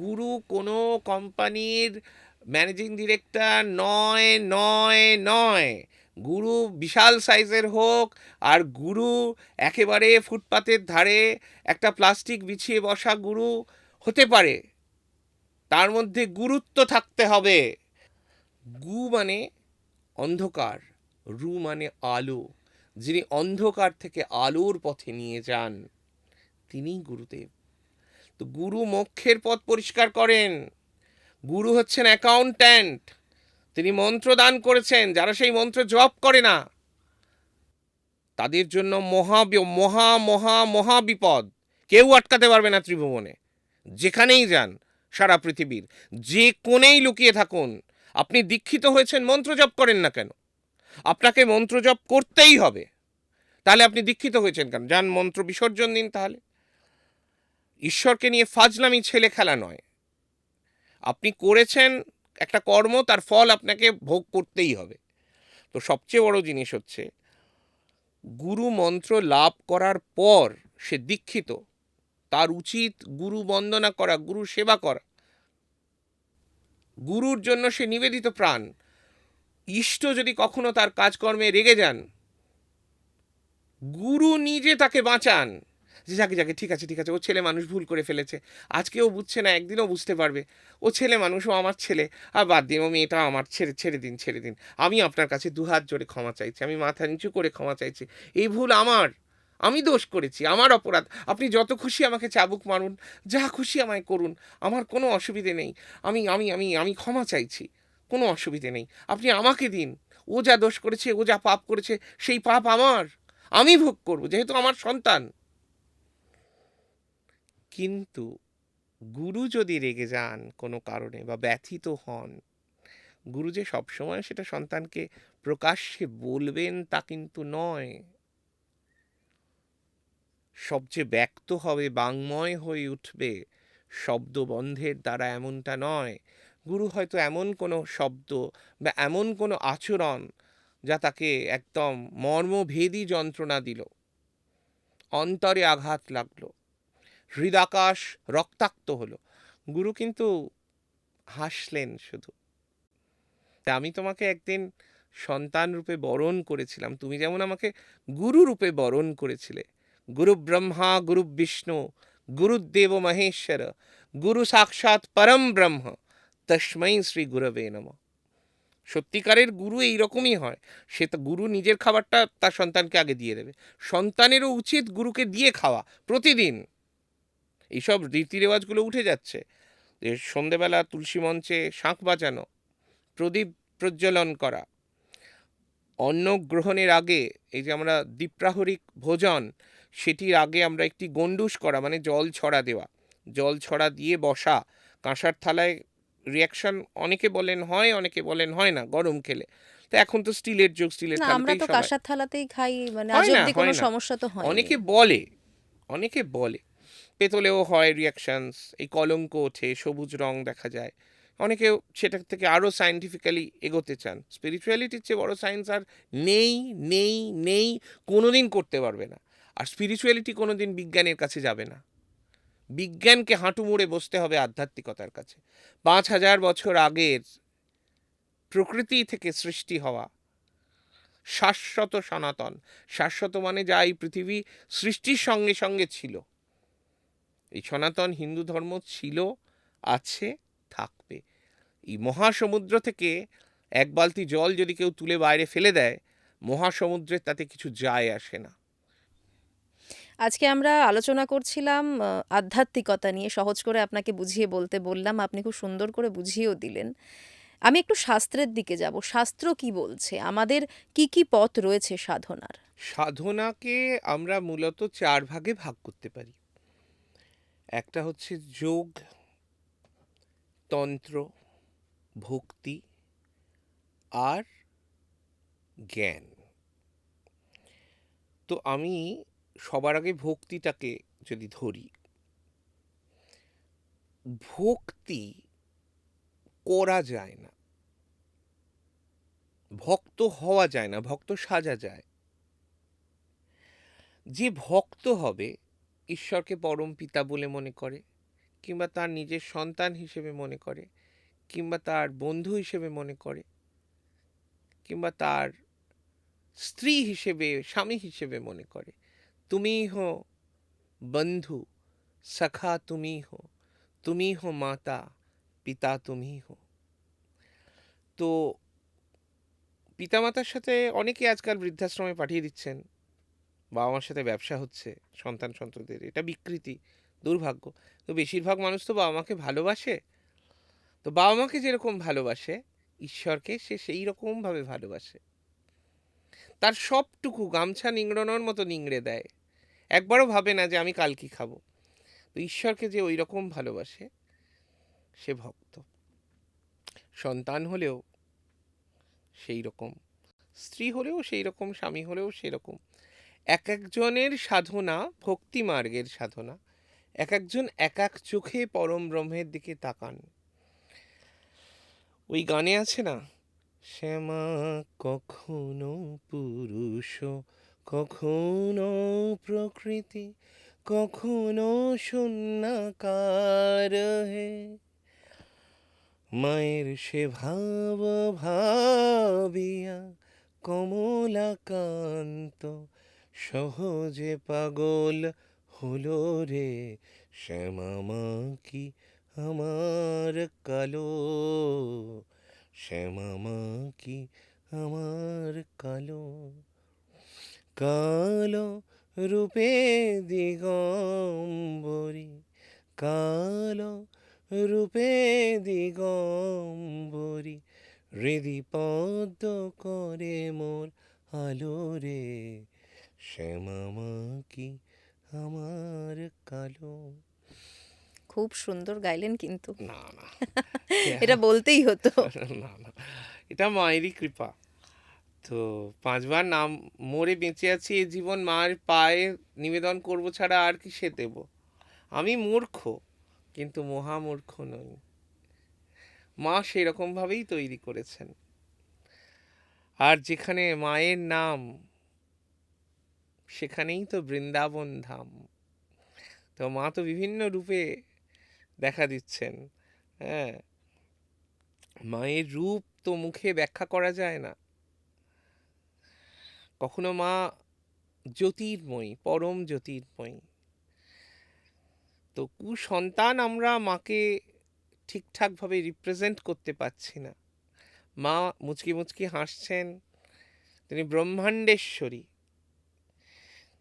গুরু কোনো কোম্পানির ম্যানেজিং ডিরেক্টর নয় নয় নয়। গুরু বিশাল সাইজের হোক, আর গুরু একেবারে ফুটপাতের ধারে একটা প্লাস্টিক বিছিয়ে বসা গুরু হতে পারে, তার মধ্যে গুরুত্ব থাকতে হবে। গু মানে অন্ধকার, রু মানে আলো। যিনি অন্ধকার থেকে আলোর পথে নিয়ে যান, তিনিই গুরুদেব। তো গুরু মোক্ষের পথ পরিষ্কার করেন। গুরু হচ্ছেন অ্যাকাউন্ট্যান্ট, তিনি মন্ত্র দান করেছেন। যারা সেই মন্ত্র জপ করে না, তাদের জন্য মহা মহা মহা মহা বিপদ। কেউ আটকাতে পারবে না ত্রিভুবনে। যেখানেই যান সারা পৃথিবীর, যে কোণেই লুকিয়ে থাকুন, আপনি দীক্ষিত হয়েছেন, মন্ত্র জপ করেন না কেন? আপনাকে মন্ত্র জপ করতেই হবে। তাহলে আপনি দীক্ষিত হয়েছেন কেন? যান মন্ত্র বিসর্জন দিন। তাহলে ঈশ্বরকে নিয়ে ফাজলামি ছেলে খেলা নয়। আপনি করেছেন একটা কর্ম, তার ফল আপনাকে ভোগ করতেই হবে। তো সবচেয়ে বড় জিনিস হচ্ছে, গুরু মন্ত্র লাভ করার পর সে দীক্ষিত, তার উচিত গুরু বন্দনা করা, গুরু সেবা করা। গুরুর জন্য সে নিবেদিত প্রাণ। ইষ্ট যদি কখনো তার কাজকর্মে রেগে যান, গুরু নিজে তাকে বাঁচান, যে যাকে যাকে ঠিক আছে ঠিক আছে, ও ছেলে মানুষ ভুল করে ফেলেছে, আজকেও বুঝছে না, একদিনও বুঝতে পারবে, ও ছেলে মানুষ, ও আমার ছেলে, আর বাদ দিন, ও মেয়েটা আমার, ছেড়ে ছেড়ে দিন ছেড়ে দিন। আমি আপনার কাছে দুহাত জোড়ে ক্ষমা চাইছি, আমি মাথা নিচু করে ক্ষমা চাইছি, এই ভুল আমার, আমি দোষ করেছি, আমার অপরাধ। আপনি যত খুশি আমাকে চাবুক মারুন, যা খুশি আমায় করুন, আমার কোনো অসুবিধে নেই। আমি আমি আমি আমি ক্ষমা চাইছি, কোনো অসুবিধে নেই। আপনি আমাকে দিন, ও যা দোষ করেছে, ও যা পাপ করেছে, সেই পাপ আমার, আমি ভোগ করব, যেহেতু আমার সন্তান। কিন্তু গুরু যদি রেগে যান কোনো কারণে বা ব্যথিত হন, গুরু যে সবসময় সেটা সন্তানকে প্রকাশ্যে বলবেন তা কিন্তু নয়। সবচেয়ে ব্যক্ত হবে, বাংময় হয়ে উঠবে শব্দবন্ধের দ্বারা, এমনটা নয়। গুরু হয়তো এমন কোনো শব্দ বা এমন কোনো আচরণ যা তাকে একদম মর্মভেদী যন্ত্রণা দিল, অন্তরে আঘাত লাগলো, হৃদাকাশ রক্তাক্ত হলো, গুরু কিন্তু হাসলেন শুধু। তা আমি তোমাকে একদিন সন্তান রূপে বরণ করেছিলাম, তুমি যেমন আমাকে গুরু রূপে বরণ করেছিলে। গুরু ব্রহ্মা গুরু বিষ্ণু গুরুদেব মহেশ্বর গুরু সাক্ষাৎ পরম ব্রহ্ম তস্মৈ শ্রী গুরবে নমঃ। সত্যিকারের গুরু এইরকমই হয়। সে তো গুরু নিজের খাবারটা তার সন্তানকে আগে দিয়ে দেবে, সন্তানেরও উচিত গুরুকে দিয়ে খাওয়া প্রতিদিন। এইসব রীতি রেওয়াজগুলো উঠে যাচ্ছে, যে সন্ধেবেলা তুলসী মঞ্চে শাঁখ বাজানো, প্রদীপ প্রজ্বলন করা, অন্ন গ্রহণের আগে এই যে আমরা দ্বীপ্রাহরিক ভোজন, সেটির আগে আমরা একটি গণ্ডূষ করা, মানে জল ছড়া দেওয়া, জল ছড়া দিয়ে বসা, কাঁসার থালায়। রিয়াকশন অনেকে বলেন হয়, অনেকে বলেন হয় না গরম খেলে। তো এখন তো স্টিলের যুগ, স্টিলের না, আমরা থালাতেই তো সবাই। কাঁসার থালাতেই খাই, মানে আজ হয় না, অব্দি কোনো হয় না, সমস্যা তো হয়নি। অনেকে বলে, অনেকে বলে পেতলেও হয় রিয়াকশনস, এই কলঙ্ক ওঠে, সবুজ রং দেখা যায়। অনেকেও সেটার থেকে আরও সায়েন্টিফিক্যালি এগোতে চান। স্পিরিচুয়ালিটির চেয়ে বড় সায়েন্স আর নেই নেই নেই, কোনোদিন করতে পারবে না। আর স্পিরিচুয়ালিটি কোনোদিন বিজ্ঞানের কাছে যাবে না। বিজ্ঞানকে হাঁটু মুড়ে বসতে হবে আধ্যাত্মিকতার কাছে। 5,000 বছর আগের প্রকৃতি থেকে সৃষ্টি হওয়া শাশ্বত সনাতন, শাশ্বত মানে যা এই পৃথিবী সৃষ্টির সঙ্গে সঙ্গে ছিল, এই সনাতন হিন্দু ধর্ম ছিল, আছে, থাকবে। এই মহাসমুদ্র থেকে এক বালতি জল যদি কেউ তুলে বাইরে ফেলে দেয়, মহাসমুদ্রের তাতে কিছু যায় আসে না। আজকে আমরা আলোচনা করছিলাম আধ্যাত্মিকতা নিয়ে, সহজ করে আপনাকে বুঝিয়ে বলতে বললাম, আপনি খুব সুন্দর করে বুঝিয়েও দিলেন। আমি একটু শাস্ত্রের দিকে যাব। শাস্ত্র কি বলছে, আমাদের কি কি পথ রয়েছে সাধনার? সাধনাকে আমরা মূলত 4 ভাগে ভাগ করতে পারি। একটা হচ্ছে যোগ, তন্ত্র, ভক্তি আর জ্ঞান। তো আমি সবার আগে ভক্তিটাকে যদি ধরি, ভক্তি করা যায় না, ভক্ত হওয়া যায় না, ভক্ত সাজা যায়। যে ভক্ত হবে, ঈশ্বরকে পরম পিতা বলে মনে করে, কিংবা তার নিজের সন্তান হিসেবে মনে করে, কিংবা তার বন্ধু হিসেবে মনে করে, কিংবা তার স্ত্রী হিসেবে, স্বামী হিসেবে মনে করে, তুমি হো বন্ধু, সখা তুমি হো মাতা, পিতা তুমি হো। তো পিতামাতার সাথে অনেকে আজকাল বৃদ্ধাশ্রমে পাঠিয়ে দিচ্ছেন, বাবা মার সাথে ব্যবসা হচ্ছে সন্তান সন্ততিদের, এটা বিকৃতি, দুর্ভাগ্য। তো বেশিরভাগ মানুষ তো বাবা মাকে ভালোবাসে, তো বাবা মাকে যেরকম ভালোবাসে ঈশ্বরকে সে সেই রকমভাবে ভালোবাসে, তার সবটুকু গামছা নিংড়ানোর মতো নিংড়ে দেয়, একবারও ভাবে না যে আমি কাল কি খাবো। তো ঈশ্বরকে যে ওই রকম ভালোবাসে সে ভক্ত। সন্তান হলেও সেই রকম, স্ত্রী হলেও সেই রকম, স্বামী হলেও সেই রকম। এক একজনের সাধনা, ভক্তি মার্গের সাধনা, এক একজন এক এক চোখে পরম ব্রহ্মের দিকে তাকান। ওই গানে আছে না, শ্যামা কখনো পুরুষ, কখনো প্রকৃতি, কখনো শূন্যাকার হে, মায়ের সে ভাব ভাবিয়া কমলাকান্ত সহজে পাগল হলো রে, শ্যামা মা কি আমার কালো, শ্যামা মা কি আমার কালো, কালো রূপে দিগম্বরী, কালো রূপে দিগম্বরী, হৃদি পদ্ম করে মোর আলো রে, শ্যামা মা কি আমার কালো। খুব সুন্দর গাইলেন কিন্তু। না না এটা বলতেই হতো। না না, এটা মায়েরই কৃপা। তো 5বার নাম মরে বেঁচে আছি এ জীবন মায়ের পায়ে নিবেদন করব ছাড়া আর কি সে দেব। আমি মূর্খ, কিন্তু মহামূর্খ নই। মা সেই রকমভাবেই তৈরি করেছেন। আর যেখানে মায়ের নাম সেখানেই তো বৃন্দাবন ধাম। তো মা তো বিভিন্ন রূপে দেখা দিচ্ছেন। হ্যাঁ, মায়ের রূপ তো মুখে ব্যাখ্যা করা যায় না। কখনো মা জ্যোতির্ময়ী, পরম জ্যোতির্ময়ী। তো কুসন্তান আমরা মাকে ঠিকঠাকভাবে রিপ্রেজেন্ট করতে পারছি না। মা মুচকি মুচকি হাসছেন, তিনি ব্রহ্মাণ্ডেশ্বরী।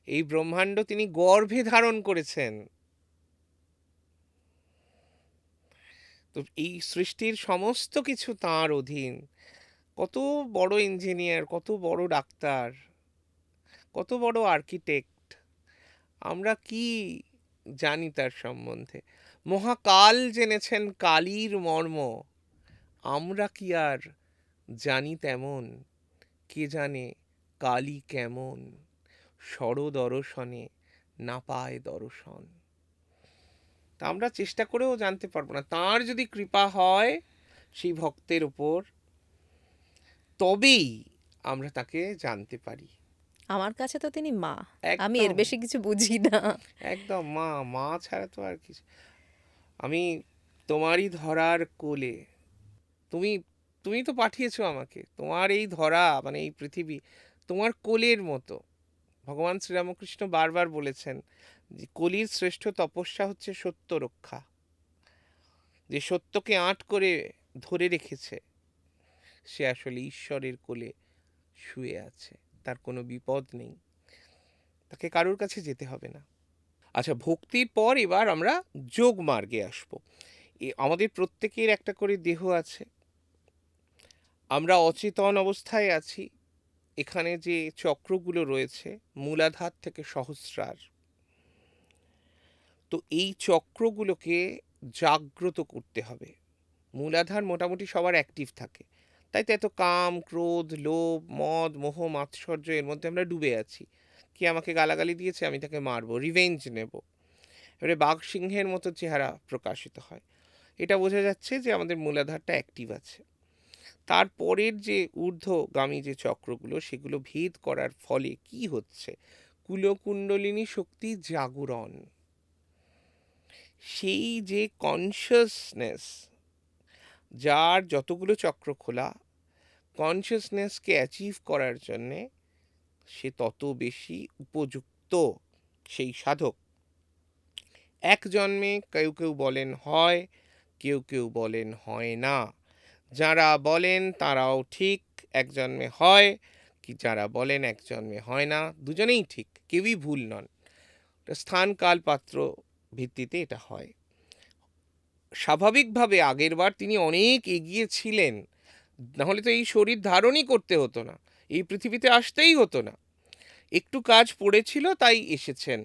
এই ব্রহ্মাণ্ড তিনি গর্ভে ধারণ করেছেন। তো এই সৃষ্টির সমস্ত কিছু তাঁর অধীন। কত বড় ইঞ্জিনিয়ার, কত বড় ডাক্তার, কত বড় আর্কিটেক্ট, আমরা কি জানি তার সম্বন্ধে? মহাকাল জেনেছেন কালীর মর্ম, আমরা কি আর জানি তেমন? কে জানে কালী কেমন, দর্শনে না পায় দর্শন। তা আমরা চেষ্টা করেও জানতে পারবো না। তাঁর যদি কৃপা হয় সেই ভক্তের উপর, তবেই আমরা তাকে জানতে পারি। আমার কাছে তো তিনি মা, আমি এর একদম বেশি কিছু বুঝি না। একদম মা, মা ছাড়া তো আর কিছু। আমি তোমারই ধরার কোলে, তুমি তুমি তো পাঠিয়েছো আমাকে, তোমার এই ধরা মানে এই পৃথিবী তোমার কোলের মতো। ভগবান শ্রীরামকৃষ্ণ বারবার বলেছেন যে কলির শ্রেষ্ঠ তপস্যা হচ্ছে সত্য রক্ষা। যে সত্যকে আঁট করে ধরে রেখেছে সে আসলে ঈশ্বরের কোলে শুয়ে আছে, তার কোনো বিপদ নেই, তাকে কারোর কাছে যেতে হবে না। আচ্ছা, ভক্তির পর এবার আমরা যোগ মার্গে আসব। আমাদের প্রত্যেকের একটা করে দেহ আছে, আমরা অচেতন অবস্থায় আছি। এখানে যে চক্রগুলো রয়েছে মূলাধার থেকে সহস্রার, তো এই চক্রগুলোকে জাগ্রত করতে হবে। মূলাধার মোটামুটি সবার অ্যাক্টিভ থাকে, তাই তো এত কাম, ক্রোধ, লোভ, মদ, মোহ, মাৎসর্য এর মধ্যে আমরা ডুবে আছি। কি আমাকে গালাগালি দিয়েছে, আমি তাকে মারবো, রিভেঞ্জ নেব। এবারে বাঘ সিংহের মতো চেহারা প্রকাশিত হয়। এটা বোঝা যাচ্ছে যে আমাদের মূলাধারটা অ্যাক্টিভ আছে। তারপরের যে ঊর্ধ্বগামী যে চক্রগুলো সেগুলো ভেদ করার ফলে কি হচ্ছে, কুলকুণ্ডলিনী শক্তি জাগরণ, সেই যে কনসিয়াসনেস, যার যতগুলো চক্র খোলা, কনসিয়াসনেসকে অ্যাচিভ করার জন্যে সে তত বেশি উপযুক্ত সেই সাধক। এক জন্মে কেউ কেউ বলেন হয়, কেউ কেউ বলেন হয় না। যারা বলেন তারাও ঠিক, এক জন্মে হয়, কি যারা বলেন এক জন্মে হয় না, দুজনেই ঠিক, কেউই ভুল নন। স্থান কাল পাত্র ভিত্তিতে এটা হয়। স্বাভাবিকভাবে আগেরবার তিনি অনেক এগিয়ে ছিলেন, নাহলে তো এই শরীর ধারণই করতে হতো না, এই পৃথিবীতে আসতেই হতো না। একটু কাজ পড়েছিল তাই এসেছেন,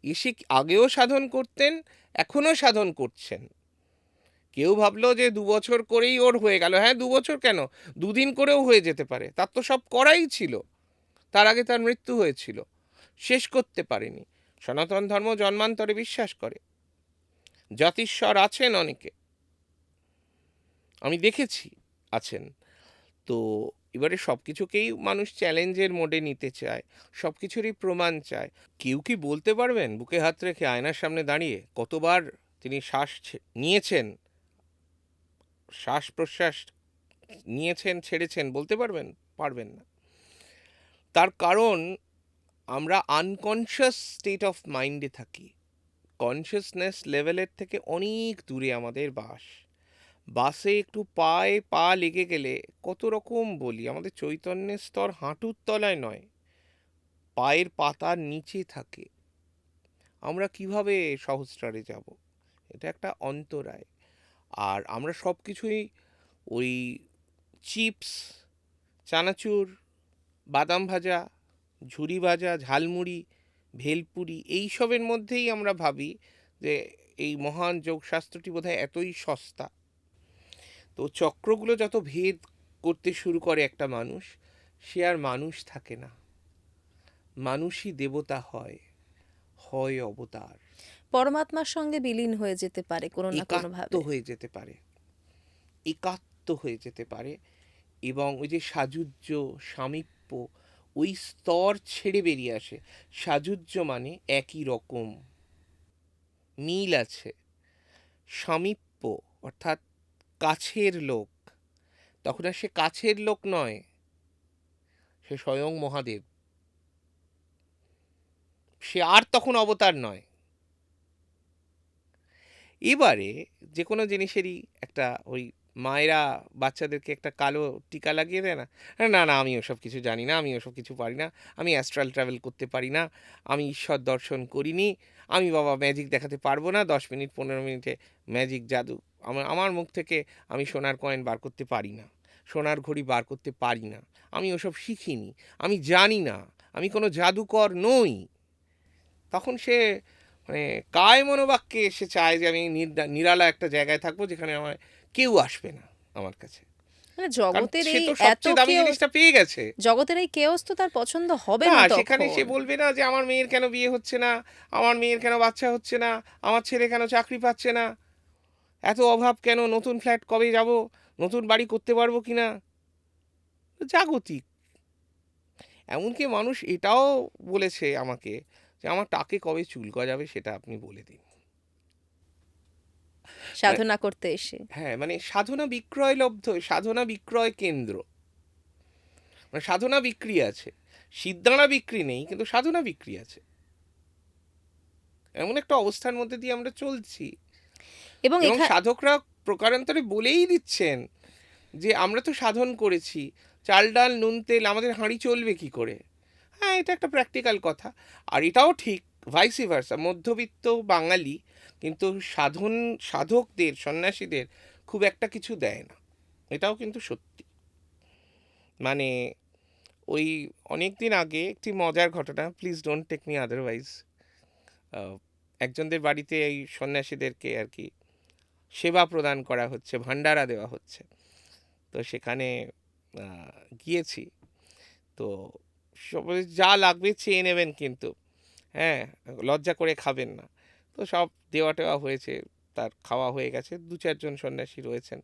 এসে আগেও সাধন করতেন, এখনও সাধন করছেন। কেউ ভাবলো যে 2 বছর করেই ওর হয়ে গেল। হ্যাঁ, 2 বছর কেন, 2 দিন করেও হয়ে যেতে পারে। তার তো সব করাই ছিল, তার আগে তার মৃত্যু হয়েছিল, শেষ করতে পারেনি। সনাতন ধর্ম জন্মান্তরে বিশ্বাস করে, জাতিস্বর আছেন অনেকে, আমি দেখেছি আছেন। তো এবারে সব কিছুকেই মানুষ চ্যালেঞ্জের মোডে নিতে চায়, সব কিছুরই প্রমাণ চায়। কেউ কি বলতে পারবেন বুকে হাত রেখে আয়নার সামনে দাঁড়িয়ে কতবার তিনি শ্বাস নিয়েছেন, শ্বাস প্রশ্বাস নিয়েছেন, ছেড়েছেন, বলতে পারবেন? পারবেন না। তার কারণ আমরা আনকনশিয়াস স্টেট অফ মাইন্ডে থাকি, কনশিয়াসনেস লেভেলের থেকে অনেক দূরে আমাদের বাস। বাসে একটু পায়ে পা লেগে গেলে কত রকম বলি, আমাদের চৈতন্যের স্তর হাঁটুর তলায় নয়, পায়ের পাতার নিচে থাকে। আমরা কিভাবে সহস্রারে যাব? এটা একটা অন্তরায়। আর আমরা সব কিছুই ওই চিপস, চানাচুর, বাদাম ভাজা, ঝুরি ভাজা, ঝালমুড়ি, ভেলপুরি এইসবের মধ্যেই আমরা ভাবি যে এই মহান যোগশাস্ত্রটি বোধহয় এতই সস্তা। তো চক্রগুলো যত ভেদ করতে শুরু করে একটা মানুষ, সে আর মানুষ থাকে না, মানুষই দেবতা হয়, হয় অবতার, পরমাত্মার সঙ্গে বিলীন হয়ে যেতে পারে কোনো না একাত্ম কোনোভাবে। হয়ে যেতে পারে, একাত্ম হয়ে যেতে পারে। এবং ওই যে সাযুজ্য, সামীপ্য, ওই স্তর ছেড়ে বেরিয়ে আসে। সাযুজ্য মানে একই রকম, মিল আছে। সামীপ্য অর্থাৎ কাছের লোক, তখন আর সে কাছের লোক নয়, সে স্বয়ং মহাদেব, সে আর তখন অবতার নয়। এবারে যে কোনো জিনিসেরই একটা ওই মায়েরা বাচ্চাদেরকে একটা কালো টিকা লাগিয়ে দেয় না, না না আমি ওসব কিছু জানি না, আমি ওসব কিছু পারি না, আমি অ্যাস্ট্রাল ট্রাভেল করতে পারি না, আমি ঈশ্বর দর্শন করিনি, আমি বাবা ম্যাজিক দেখাতে পারবো না, 10 মিনিট 15 মিনিটে ম্যাজিক জাদু, আমার আমার মুখ থেকে আমি সোনার কয়েন বার করতে পারি না, সোনার ঘড়ি বার করতে পারি না, আমি ওসব শিখিনি, আমি জানি না, আমি কোনো জাদুকর নই। তখন সে মানে কায় মনোবাক্যে সে চায় যে আমি নিরালা একটা জায়গায় থাকবো যেখানে আমার কেউ আসবে না আমার কাছে, মানে কারণ জগতের সে এই তো এত সবচেয়ে দামি কেওস, জিনিসটা পেয়ে গেছে। জগতের এই কেওস তো তার পছন্দ হবে না, না সেখানে সে তখন। বলবে না যে আমার মেয়ের কেন বিয়ে হচ্ছে না, আমার মেয়ের কেন বাচ্চা হচ্ছে না, আমার ছেলে কেন চাকরি পাচ্ছে না, এত অভাব কেন, নতুন ফ্ল্যাট কবে যাব, নতুন বাড়ি করতে পারবো কিনা, জাগতিক। এমনকি মানুষ এটাও বলেছে আমাকে যে আমার টাকে কবে চুল গজাবে সেটা আপনি বলে দিন। সাধনা করতে এসে। হ্যাঁ, মানে সাধনা বিক্রয় লব্ধ, সাধনা বিক্রয় কেন্দ্র, মানে সাধনা বিক্রি আছে, সিদ্ধানা বিক্রি নেই, কিন্তু সাধনা বিক্রি আছে। এমন একটা অবস্থার মধ্যে দিয়ে আমরা চলছি, এবং এবং সাধকরা প্রকারান্তরে বলেই দিচ্ছেন যে আমরা তো সাধন করেছি, চাল ডাল নুন তেল আমাদের হাঁড়ি চলবে কি করে। হ্যাঁ, এটা একটা প্র্যাকটিক্যাল কথা। আর এটাও ঠিক ভাইসি ভার্সা, মধ্যবিত্ত বাঙালি কিন্তু সাধকদের, সন্ন্যাসীদের খুব একটা কিছু দেয় না, এটাও কিন্তু সত্যি। মানে ওই অনেক দিন আগে একটি মজার ঘটনা, please don't take me otherwise, একজনদের বাড়িতে এই সন্ন্যাসীদেরকে আর কি সেবা প্রদান করা হচ্ছে, ভান্ডারা দেওয়া হচ্ছে। তো সেখানে গিয়েছি, তো সবাই যা লাগবে চেয়ে নেবেন কিন্তু, হ্যাঁ, লজ্জা করে খাবেন না। তো সব দেওয়া টেওয়া হয়েছে, তার খাওয়া হয়ে গেছে, 2-4 জন সন্ন্যাসী রয়েছেন।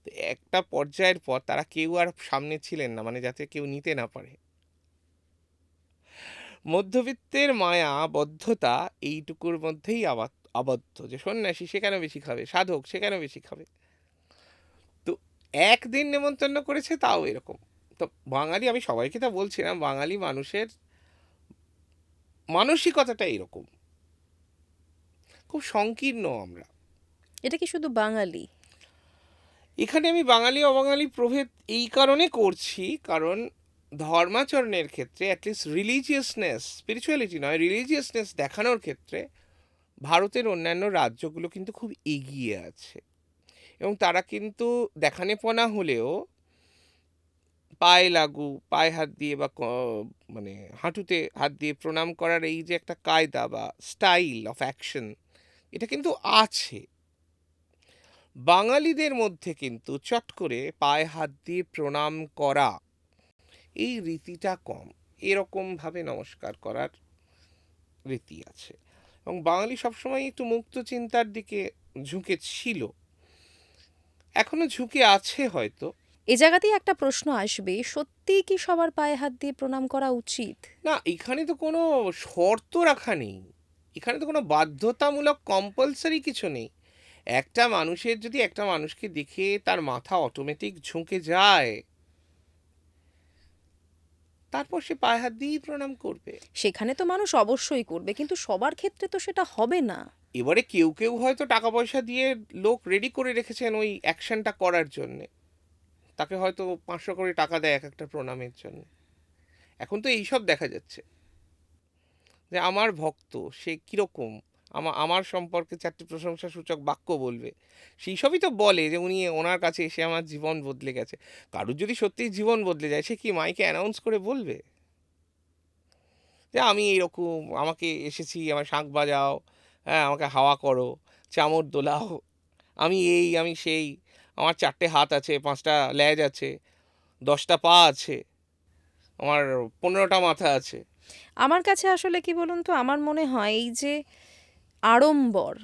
তো একটা পর্যায়ের পর তারা কেউ আর সামনে ছিলেন না, মানে যাতে কেউ নিতে না পারে। মধ্যবিত্তের মায়া বদ্ধতা এইটুকুর মধ্যেই আবদ্ধ, যে সন্ন্যাসী সে কেন বেশি খাবে, সাধক সে কেন বেশি খাবে। তো একদিন নেমন্তন্ন করেছে, তাও এরকম। তো বাঙালি, আমি সবাইকে তা বলছি না, বাঙালি মানুষের মানসিকতাটা এরকম, খুব সংকীর্ণ আমরা। এটা কি শুধু বাঙালি? এখানে আমি বাঙালি অবাঙালি প্রভেদ এই কারণে করছি, কারণ ধর্মাচরণের ক্ষেত্রে অ্যাটলিস্ট রিলিজিয়াসনেস, স্পিরিচুয়ালিটি নয়, রিলিজিয়াসনেস দেখানোর ক্ষেত্রে ভারতের অন্যান্য রাজ্যগুলো কিন্তু খুব এগিয়ে আছে। এবং তারা কিন্তু দেখানেপনা হলেও পায়ে লাগু, পায়ে হাত দিয়ে বা মানে হাঁটুতে হাত দিয়ে প্রণাম করার এই যে একটা কায়দা বা স্টাইল অফ অ্যাকশন, এটা কিন্তু আছে। বাঙালিদের মধ্যে কিন্তু চট করে পায়ে হাত দিয়ে প্রণাম করা এই রীতিটা কম। এরকমভাবে নমস্কার করার রীতি আছে, এবং বাঙালি সবসময় একটু মুক্ত চিন্তার দিকে ঝুঁকে ছিল, এখনো ঝুঁকে আছে হয়তো। এ জায়গাতেই একটা প্রশ্ন আসবে, সত্যিই কি সবার পায়ে হাত দিয়ে প্রণাম করা উচিত? না, এখানে তো কোনো শর্ত রাখা নেই, এখানে তো কোনো বাধ্যতামূলক কম্পালসারি কিছু নেই। একটা মানুষের যদি একটা মানুষকে দেখে তার মাথা অটোমেটিক ঝুঁকে যায়, তারপর সে পায়ে হাত দিয়েই প্রণাম করবে। সেখানে তো মানুষ অবশ্যই করবে, কিন্তু সবার ক্ষেত্রে তো সেটা হবে না। এবারে কেউ কেউ হয়তো টাকা পয়সা দিয়ে লোক রেডি করে রেখেছেন ওই অ্যাকশনটা করার জন্যে, তাকে হয়তো 500 করে টাকা দেয় এক একটা প্রণামের জন্য। এখন তো এইসব দেখা যাচ্ছে যে আমার ভক্ত সে কীরকম, আমার সম্পর্কে 4টি প্রশংসাসূচক বাক্য বলবে, সেই সবই তো বলে যে উনি, ওনার কাছে এসে আমার জীবন বদলে গেছে। কারুর যদি সত্যিই জীবন বদলে যায়, সে কি মাইকে অ্যানাউন্স করে বলবে যে আমি এইরকম, আমাকে এসেছি, আমার শাঁখ বাজাও, হ্যাঁ আমাকে হাওয়া করো, চামর দোলাও, আমি এই আমি সেই, আমার 4টে হাত আছে, 5টা লেজ আছে, 10টা পা আছে, আমার 15টা মাথা আছে। আমার কাছে আসলে কি বলুন তো, আমার মনে হয় এই যে আড়ম্বর,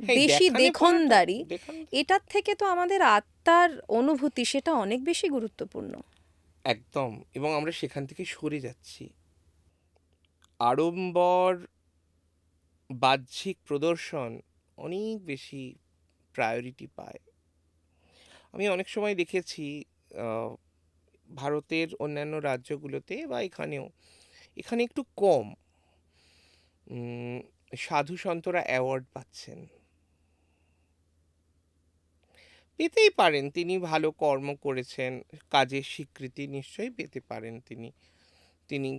হ্যাঁ, বেশি দেখানে পড়াটা দেখনদারি, দেখান। এটার থেকে তো আমাদের আত্মার অনুভূতি সেটা অনেক বেশি গুরুত্বপূর্ণ। একদম, এবং আমরা সেখান থেকে সরে যাচ্ছি। আড়ম্বর, বাহ্যিক প্রদর্শন অনেক বেশি প্রায়োরিটি পায়। আমি অনেক সময় দেখেছি আহ, ভারতের অন্যান্য রাজ্যগুলোতে বা এখানেও, এখানে একটু কম উম, সাধু সন্তরা অ্যাওয়ার্ড পাচ্ছেন। পেতেই পারেন, তিনি ভালো কর্ম করেছেন, কাজের স্বীকৃতি নিশ্চয়ই পেতে পারেন তিনি, তিনি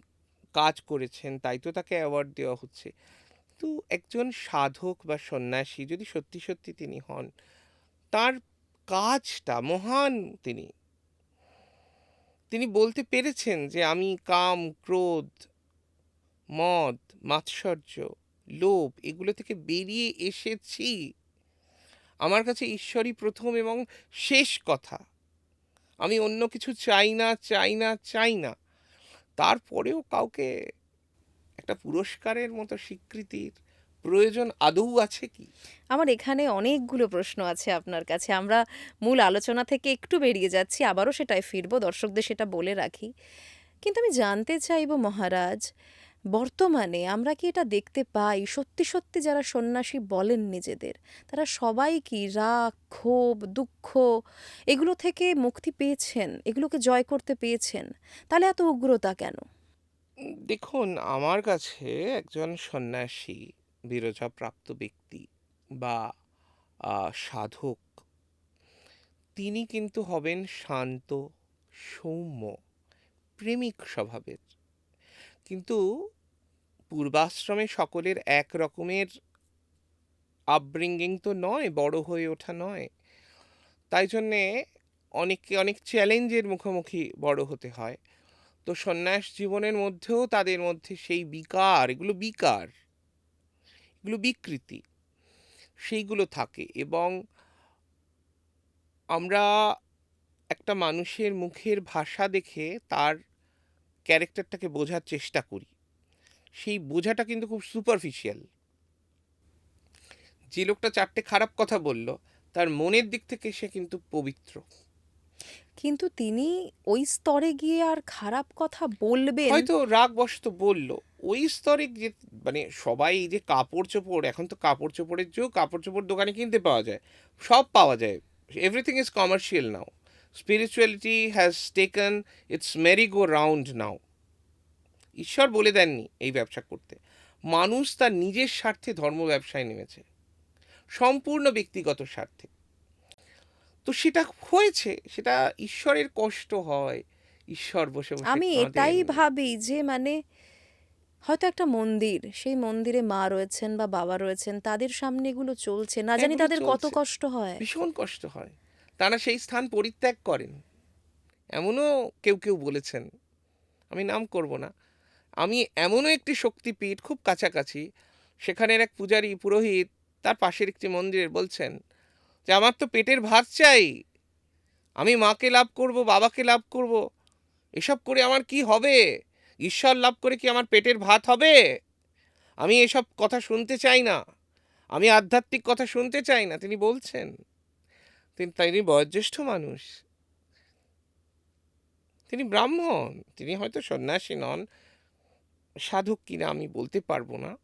কাজ করেছেন তাই তো তাকে অ্যাওয়ার্ড দেওয়া হচ্ছে। তো একজন সাধক বা সন্ন্যাসী যদি সত্যি সত্যি তিনি হন, তার কাজটা মহান। তিনি তিনি বলতে পেরেছেন যে আমি কাম, ক্রোধ, মদ, মাৎসর্য, লোভ এগুলো থেকে বেরিয়ে এসেছি, আমার কাছে ঈশ্বরই প্রথম এবং শেষ কথা, আমি অন্য কিছু চাই না, চাই না, চাই না। তারপরেও কাউকে একটা পুরস্কারের মতো স্বীকৃতির প্রয়োজন আদৌ আছে কি? আমার এখানে অনেকগুলো প্রশ্ন আছে আপনার কাছে। আমরা মূল আলোচনা থেকে একটু বেরিয়ে যাচ্ছি, আবারও সেটায় ফিরবো, দর্শকদের সেটা বলে রাখি। কিন্তু আমি জানতে চাইবো মহারাজ, বর্তমানে আমরা কি এটা দেখতে পাই, সত্যি সত্যি যারা সন্ন্যাসী বলেন নিজেদের, তারা সবাই কি রাগ, ক্ষোভ, দুঃখ এগুলো থেকে মুক্তি পেয়েছেন, এগুলোকে জয় করতে পেয়েছেন? তাহলে এত উগ্রতা কেন? দেখুন, আমার কাছে একজন সন্ন্যাসী, বিরজাপ্রাপ্ত ব্যক্তি বা সাধক, তিনি কিন্তু হবেন শান্ত, সৌম্য, প্রেমিক স্বভাবের। কিন্তু পূর্বাশ্রমে সকলের এক রকমের আপব্রিঙ্গিং তো নয়, বড় হয়ে ওঠা নয়, তাই জন্যে অনেককে অনেক চ্যালেঞ্জের মুখোমুখি বড় হতে হয়। তো সন্ন্যাস জীবনের মধ্যেও তাদের মধ্যে সেই বিকার, এগুলো বিকার, এগুলো বিকৃতি, সেইগুলো থাকে। এবং আমরা একটা মানুষের মুখের ভাষা দেখে তার ক্যারেক্টারটাকে বোঝার চেষ্টা করি, সেই বোঝাটা কিন্তু খুব সুপারফিশিয়াল। যে লোকটা 4টে খারাপ কথা বলল, তার মনের দিক থেকে সে কিন্তু পবিত্র। কিন্তু তিনি ওই স্তরে গিয়ে আর খারাপ কথা বলবেন? হয়তো রাগবশত বলল। ওই স্তরে যে মানে সবাই এই যে কাপড়-চোপড়, এখন তো কাপড়-চোপড়ের যুগ, কাপড়-চোপড় দোকানে কিনতে পাওয়া যায়। সব পাওয়া যায়। Everything is commercial now. Spirituality has taken its merry-go-round now. ঈশ্বর বলে দেননি এই ব্যবসা করতে। মানুষ তার নিজের স্বার্থে ধর্ম ব্যবসায় নেমেছে। সম্পূর্ণ ব্যক্তিগত স্বার্থে। তো সেটা হয়েছে, সেটা ঈশ্বরের কষ্ট হয়। ঈশ্বর বসে, বসে আমি এটাই কাঁদেন। ভাবি যে মানে হয়তো একটা মন্দির, সেই মন্দিরে মা রয়েছেন বা বাবা রয়েছেন, তাদের সামনে এগুলো চলছে, না জানি এগুলো তাদের কত চলছে। কষ্ট হয়। ভীষণ কষ্ট হয়। তারা সেই স্থান পরিত্যাগ করেন। এমনও কেউ, কেউ বলেছেন, আমি নাম করব না। আমি এমনও একটি শক্তিপীঠ খুব কাছাকাছি, সেখানের এক পূজারী পুরোহিত তার পাশের একটি মন্দিরে বলছেন যে, "আমার তো পেটের ভাত চাই। আমি মাকে লাভ করব, বাবাকে লাভ করব। এসব করে আমার কি হবে? ঈশ্বর লাভ করে কি আমার পেটের ভাত হবে? আমি এসব কথা শুনতে চাই না। আমি আধ্যাত্মিক কথা শুনতে চাই না।" তিনি বলছেন। তিনি বয়োজ্যেষ্ঠ মানুষ। তিনি ব্রাহ্মণ। তিনি হয়তো সন্ন্যাসী নন, সাধক কিনা আমি বলতে পারবো না।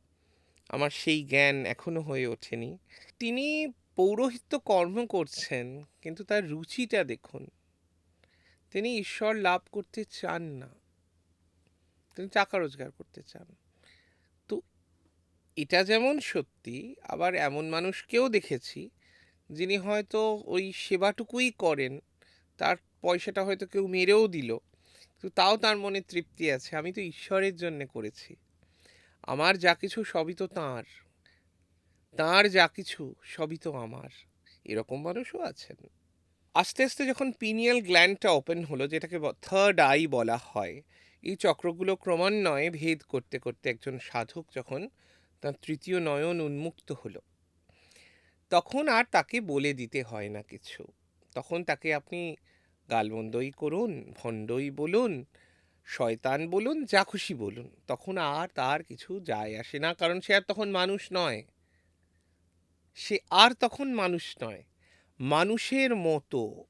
আমার সেই জ্ঞান এখনো হয়ে ওঠেনি। তিনি পৌরোহিত্য কর্ম করছেন, কিন্তু তার রুচিটা দেখুন। তিনি ঈশ্বর লাভ করতে চান না। তিনি টাকা রোজগার করতে চান। তো এটা যেমন সত্যি, আবার এমন মানুষকেও দেখেছি যিনি হয়তো ওই সেবাটুকুই করেন, তার পয়সাটা হয়তো কেউ মেরেও দিল, তো তাও তার মনে তৃপ্তি আছে, আমি তো ঈশ্বরের জন্য করেছি, আমার যা কিছু সবই তো তাঁর, তাঁর যা কিছু সবই তো আমার। এরকম মানুষও আছেন। আস্তে আস্তে যখন পিনিয়াল গ্ল্যান্ডটা ওপেন হলো, যেটাকে থার্ড আই বলা হয়, এই চক্রগুলো ক্রমান্বয়ে ভেদ করতে করতে একজন সাধক যখন তার তৃতীয় নয়ন উন্মুক্ত হলো, তখন আর তাকে বলে দিতে হয় না কিছু। তখন তাকে আপনি গালমন্দই করুন, ভণ্ডই বলুন, শয়তান বলুন, যা খুশি বলুন, তখন আর তার কিছু যায় আসে না, কারণ সে আর তখন মানুষ নয়। সে আর তখন মানুষ নয়, মানুষের মতো।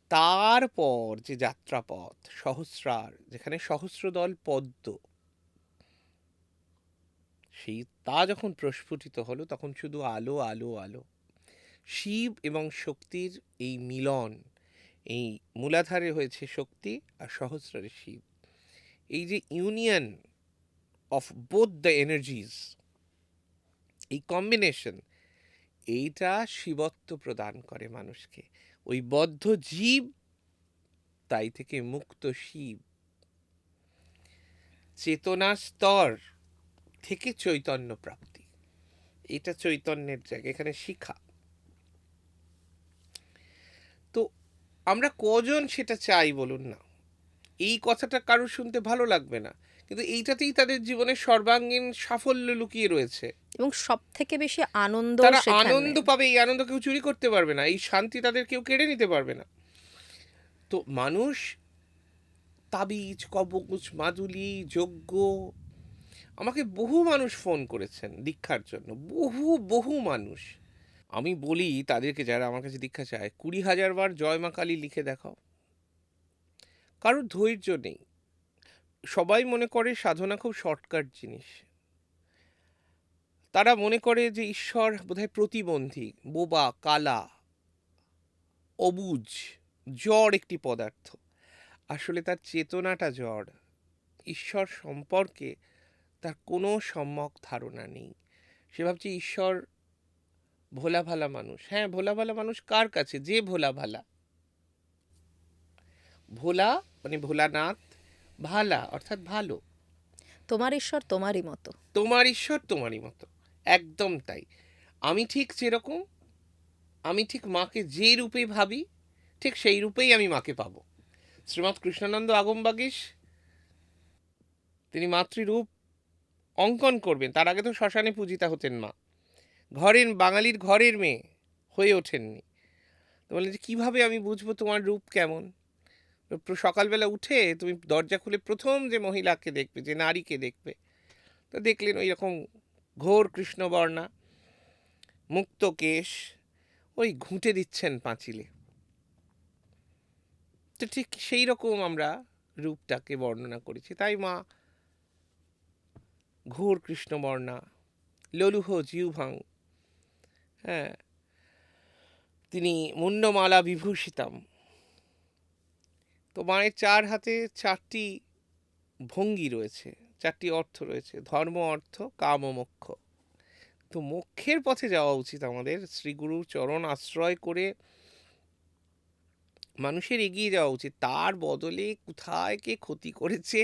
তারপর যে যাত্রাপথ সহস্রার, যেখানে সহস্রদল পদ্ম, সেই তা যখন প্রস্ফুটিত হলো, তখন শুধু আলো আলো আলো। শিব এবং শক্তির এই মিলন, এই মূলাধারে হয়েছে শক্তি আর সহস্রারে শিব, এই যে ইউনিয়ন অফ বোথ দ্য এনার্জিজ, এই কম্বিনেশন, এইটা শিবত্ব প্রদান করে মানুষকে। ওই বদ্ধ জীব, তাই থেকে মুক্ত শিব। চেতনা স্তর থেকে চৈতন্য প্রাপ্তি, এটা চৈতন্যের জায়গা, এখানে শিখা। তো আমরা কজন সেটা চাই বলুন না? এই কথাটা কারোর শুনতে ভালো লাগবে না, কিন্তু এইটাতেই তাদের জীবনের সর্বাঙ্গীন সাফল্য লুকিয়ে রয়েছে। এবং সব থেকে বেশি আনন্দ তারা সেখানে। আনন্দ পাবে, এই আনন্দ কেউ চুরি করতে পারবে না, এই শান্তি তাদের কেউ কেড়ে নিতে পারবে না। তো মানুষ তাবিজ, কবচ, মাদুলি, যজ্ঞ, আমাকে বহু মানুষ ফোন করেছেন দীক্ষার জন্য, বহু বহু মানুষ। আমি বলি তাদেরকে, যারা আমার কাছে দীক্ষা চায়, 20,000 বার জয় মা কালী লিখে দেখাও। কারোর ধৈর্য নেই। সবাই মনে করে সাধনা খুব শর্টকাট জিনিস। তারা মনে করে যে ঈশ্বর বোধহয় প্রতিবন্ধী, বোবা, কালা, অবুঝ, জড় একটি পদার্থ। আসলে তার চেতনাটা জড়। ঈশ্বর সম্পর্কে তার কোনো সম্যক ধারণা নেই। সে ভাবছে ঈশ্বর ভোলা ভালা মানুষ। হ্যাঁ, ভোলা ভালা মানুষ কার কাছে? যে ভোলা ভালা। ভোলা মানে ভোলানাথ, ভালা অর্থাৎ ভালো। তোমার ঈশ্বর তোমারই মতো। তোমার ঈশ্বর তোমারই মতো, একদম তাই। আমি ঠিক যেরকম, আমি ঠিক মাকে যে রূপে ভাবি, ঠিক সেই রূপেই আমি মাকে পাবো। শ্রীমৎ কৃষ্ণানন্দ আগমবাগীশ, তিনি মাতৃরূপ অঙ্কন করবেন, তার আগে তো শ্মশানে পূজিতা হতেন মা, ঘরের বাঙালির ঘরের মেয়ে হয়ে ওঠেননি। তো বললেন যে কীভাবে আমি বুঝবো তোমার রূপ কেমন? সকালবেলা উঠে তুমি দরজা খুলে প্রথম যে মহিলাকে দেখবে, যে নারীকে দেখবে, তো দেখলেন ওই রকম ঘোর কৃষ্ণবর্ণা, মুক্ত কেশ, ওই ঘুঁটে দিচ্ছেন পাঁচিলে। তো ঠিক সেই রকম আমরা রূপটাকে বর্ণনা করেছি। তাই মা ঘোর কৃষ্ণবর্ণা, ললুহ জিহ্বাং, হ্যাঁ, তিনি মুন্ডমালা বিভূষিতাম। তো মায়ের চার হাতে চারটি ভঙ্গি রয়েছে, চারটি অর্থ রয়েছে, ধর্ম, অর্থ, কাম ও মোক্ষ। তো মোক্ষের পথে যাওয়া উচিত আমাদের, শ্রীগুরুর চরণ আশ্রয় করে মানুষের এগিয়ে যাওয়া উচিত। তার বদলে কোথায় কে ক্ষতি করেছে,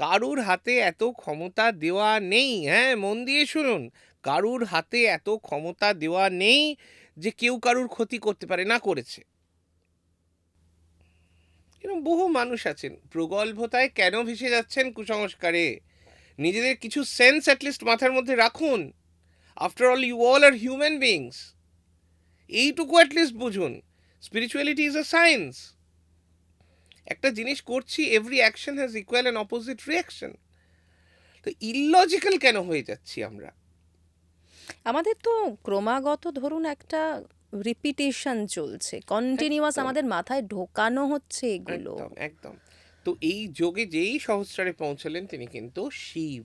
কারুর হাতে এত ক্ষমতা দেওয়া নেই। হ্যাঁ, মন দিয়ে শুনুন, কারুর হাতে এত ক্ষমতা দেওয়া নেই যে কেউ কারুর ক্ষতি করতে পারে না, করেছে। এরকম বহু মানুষ আছেন, প্রগল্ভতায় কেন ভেসে যাচ্ছেন কুসংস্কারে? নিজেদের কিছু সেন্স অ্যাটলিস্ট মাথার মধ্যে রাখুন। After all you all are human beings. এইটুকু অ্যাটলিস্ট বুঝুন, স্পিরিচুয়ালিটি ইজ আ সায়েন্স। একটা জিনিস করছি, every action has equal and opposite reaction. তো ইললজিক্যাল কেন হয়ে যাচ্ছি আমরা? আমাদের তো ক্রমাগত ধরুন একটা রিপিটেশন চলছে, কন্টিনিউয়াস একদম আমাদের মাথায় ঢোকানো হচ্ছে এগুলো। একদম একদম। তো এই যোগে যেই সহস্রারে পৌঁছলেন, তিনি কিন্তু শিব,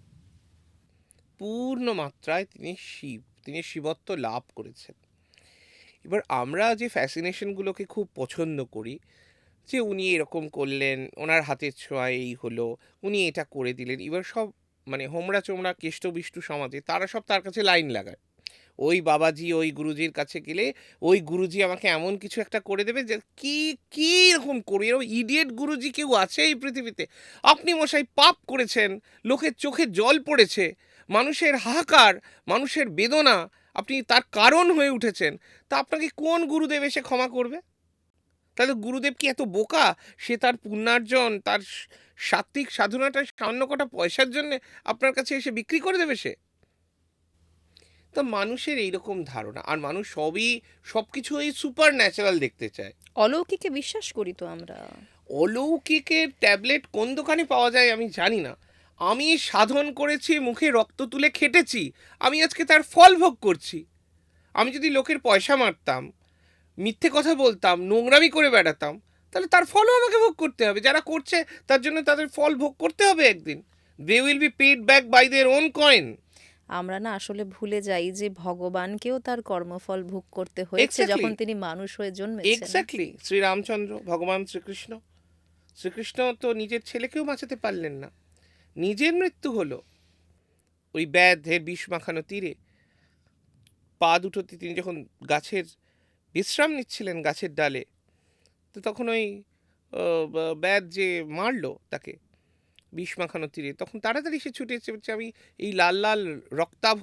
পূর্ণ মাত্রায় তিনি শিব, তিনি শিবত্ব লাভ করেছেন। এবার আমরা যে ফ্যাসিনেশনগুলোকে খুব পছন্দ করি, যে উনি এরকম করলেন, ওনার হাতের ছোঁয়ায় এই হলো, উনি এটা করে দিলেন, এবার সব মানে হোমরা চোমরা কেষ্ট বিষ্টু সমাজে তারা সব তার কাছে লাইন লাগায়। ওই বাবাজি, ওই গুরুজির কাছে গেলে ওই গুরুজি আমাকে এমন কিছু একটা করে দেবে যে কি কি রকম করবে। এরকম ইডিয়েট গুরুজি কেউ আছে এই পৃথিবীতে? আপনি মশাই পাপ করেছেন, লোকের চোখে জল পড়েছে, মানুষের হাহাকার, মানুষের বেদনা, আপনি তার কারণ হয়ে উঠেছেন, তা আপনাকে কোন গুরুদেব এসে ক্ষমা করবে? তাহলে গুরুদেব কি এত বোকা? সে তার পুণ্যার্জন, তার সাত্ত্বিক সাধনাটা সামান্য কটা পয়সার জন্য আপনার কাছে এসে বিক্রি করে দেবে সে? তো মানুষের এইরকম ধারণা, আর মানুষ সব কিছু এই সুপার ন্যাচারাল দেখতে চায়। অলৌকিকে বিশ্বাস করি তো আমরা। অলৌকিকের ট্যাবলেট কোন দোকানে পাওয়া যায় আমি জানি না। আমি সাধন করেছি, মুখে রক্ত তুলে খেটেছি, আমি আজকে তার ফল ভোগ করছি। আমি যদি লোকের পয়সা মারতাম, মিথ্যে কথা বলতাম, নোংরামি করে বেড়াতাম, তাহলে তার ফলও আমাকে ভোগ করতে হবে। যারা করছে তার জন্য তাদের ফল ভোগ করতে হবে একদিন। They will be paid back by their own coin. আমরা না আসলে ভুলে যাই যে ভগবানকেও তার কর্মফল ভোগ করতে হয়েছে যখন Exactly. তিনি মানুষ হয়ে জন্মেছেন। এক্স্যাক্টলি। শ্রীরামচন্দ্র, ভগবান শ্রীকৃষ্ণ, শ্রীকৃষ্ণ তো নিজের ছেলেকেও বাঁচাতে পারলেন না, নিজের মৃত্যু হলো ওই ব্যাধের বিষ মাখানো তীরে। পা দুটোতে তিনি যখন গাছের বিশ্রাম নিচ্ছিলেন গাছের ডালে, তো তখন ওই ব্যাধ যে মারলো তাকে বিষ মাখানো তীরে, তখন তাড়াতাড়ি সে ছুটে এসে বলছে, আমি এই লাল লাল রক্তাভ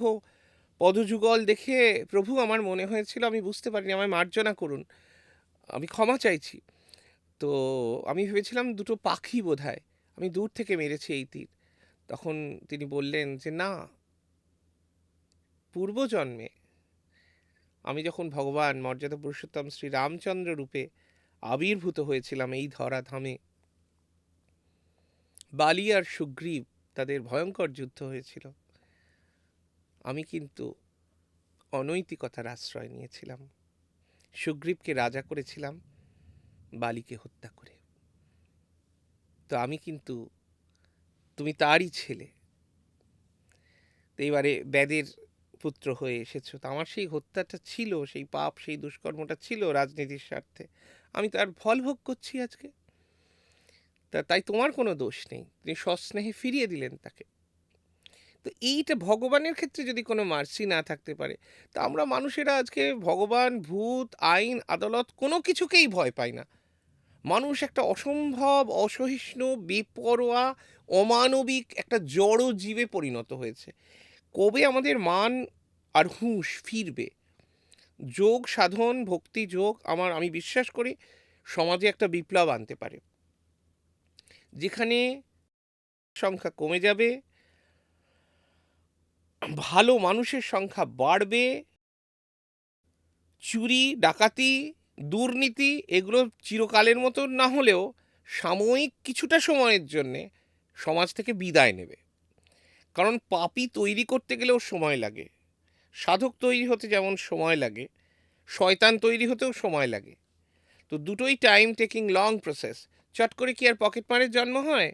পদযুগল দেখে প্রভু আমার মনে হয়েছিল, আমি বুঝতে পারিনি, আমায় মার্জনা করুন, আমি ক্ষমা চাইছি। তো আমি ভেবেছিলাম দুটো পাখি বোধহয়, আমি দূর থেকে মেরেছি এই তীর। তখন তিনি বললেন যে না, পূর্বজন্মে আমি যখন ভগবান মর্যাদা পুরুষোত্তম শ্রী রামচন্দ্র রূপে আবির্ভূত হয়েছিলাম এই ধরাধামে, বালি আর সুগ্রীব তাদের ভয়ঙ্কর যুদ্ধ হয়েছিল, আমি কিন্তু অনৈতিকতার আশ্রয় নিয়েছিলাম, সুগ্রীবকে রাজা করেছিলাম বালিকে হত্যা করে। তো আমি কিন্তু, তুমি তারই ছেলে, তো এবারে ব্যাদের পুত্র হয়ে এসেছো, তো আমার সেই হত্যাটা ছিল, সেই পাপ, সেই দুষ্কর্মটা ছিল রাজনীতির স্বার্থে, আমি তার ফল ভোগ করছি আজকে। তাই তোমার কোনো দোষ নেই। তিনি সস্নেহে ফিরিয়ে দিলেন তাকে। তো এইটা ভগবানের ক্ষেত্রে যদি কোনো মার্সি না থাকতে পারে, তা আমরা মানুষেরা আজকে ভগবান, ভূত, আইন, আদালত কোনো কিছুকেই ভয় পাই না। মানুষ একটা অসম্ভব, অসহিষ্ণু, বেপরোয়া, অমানবিক একটা জড় জীবে পরিণত হয়েছে। কবে আমাদের মান আর হুঁশ ফিরবে? যোগ সাধন, ভক্তি যোগ, আমি বিশ্বাস করি সমাজে একটা বিপ্লব আনতে পারে, যেখানে সংখ্যা কমে যাবে, ভালো মানুষের সংখ্যা বাড়বে, চুরি, ডাকাতি, দুর্নীতি এগুলো চিরকালের মতো না হলেও সাময়িক কিছুটা সময়ের জন্যে সমাজ থেকে বিদায় নেবে। কারণ পাপী তৈরি করতে গেলেও সময় লাগে, সাধক তৈরি হতে যেমন সময় লাগে, শয়তান তৈরি হতেও সময় লাগে। তো দুটোই টাইম টেকিং লং প্রসেস। চট করে কি আর পকেট মারের জন্ম হয়?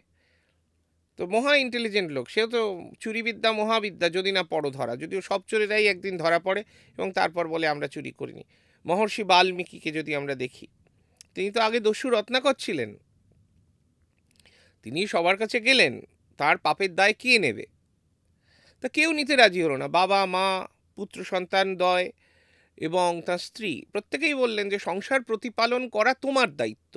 তো মহা ইন্টেলিজেন্ট লোক, সেও তো চুরিবিদ্যা মহাবিদ্যা, যদি না পড়ো ধরা, যদিও সব চোরেরাই একদিন ধরা পড়ে এবং তারপর বলে আমরা চুরি করিনি। মহর্ষি বাল্মীকিকে যদি আমরা দেখি, তিনি তো আগে দস্যু রত্নাকর ছিলেন। তিনি সবার কাছে গেলেন, তার পাপের দায় কে নেবে? তা কেউ নিতে রাজি হলো না। বাবা মা, পুত্র সন্তানদ্বয় এবং তার স্ত্রী প্রত্যেকেই বললেন যে সংসার প্রতিপালন করা তোমার দায়িত্ব,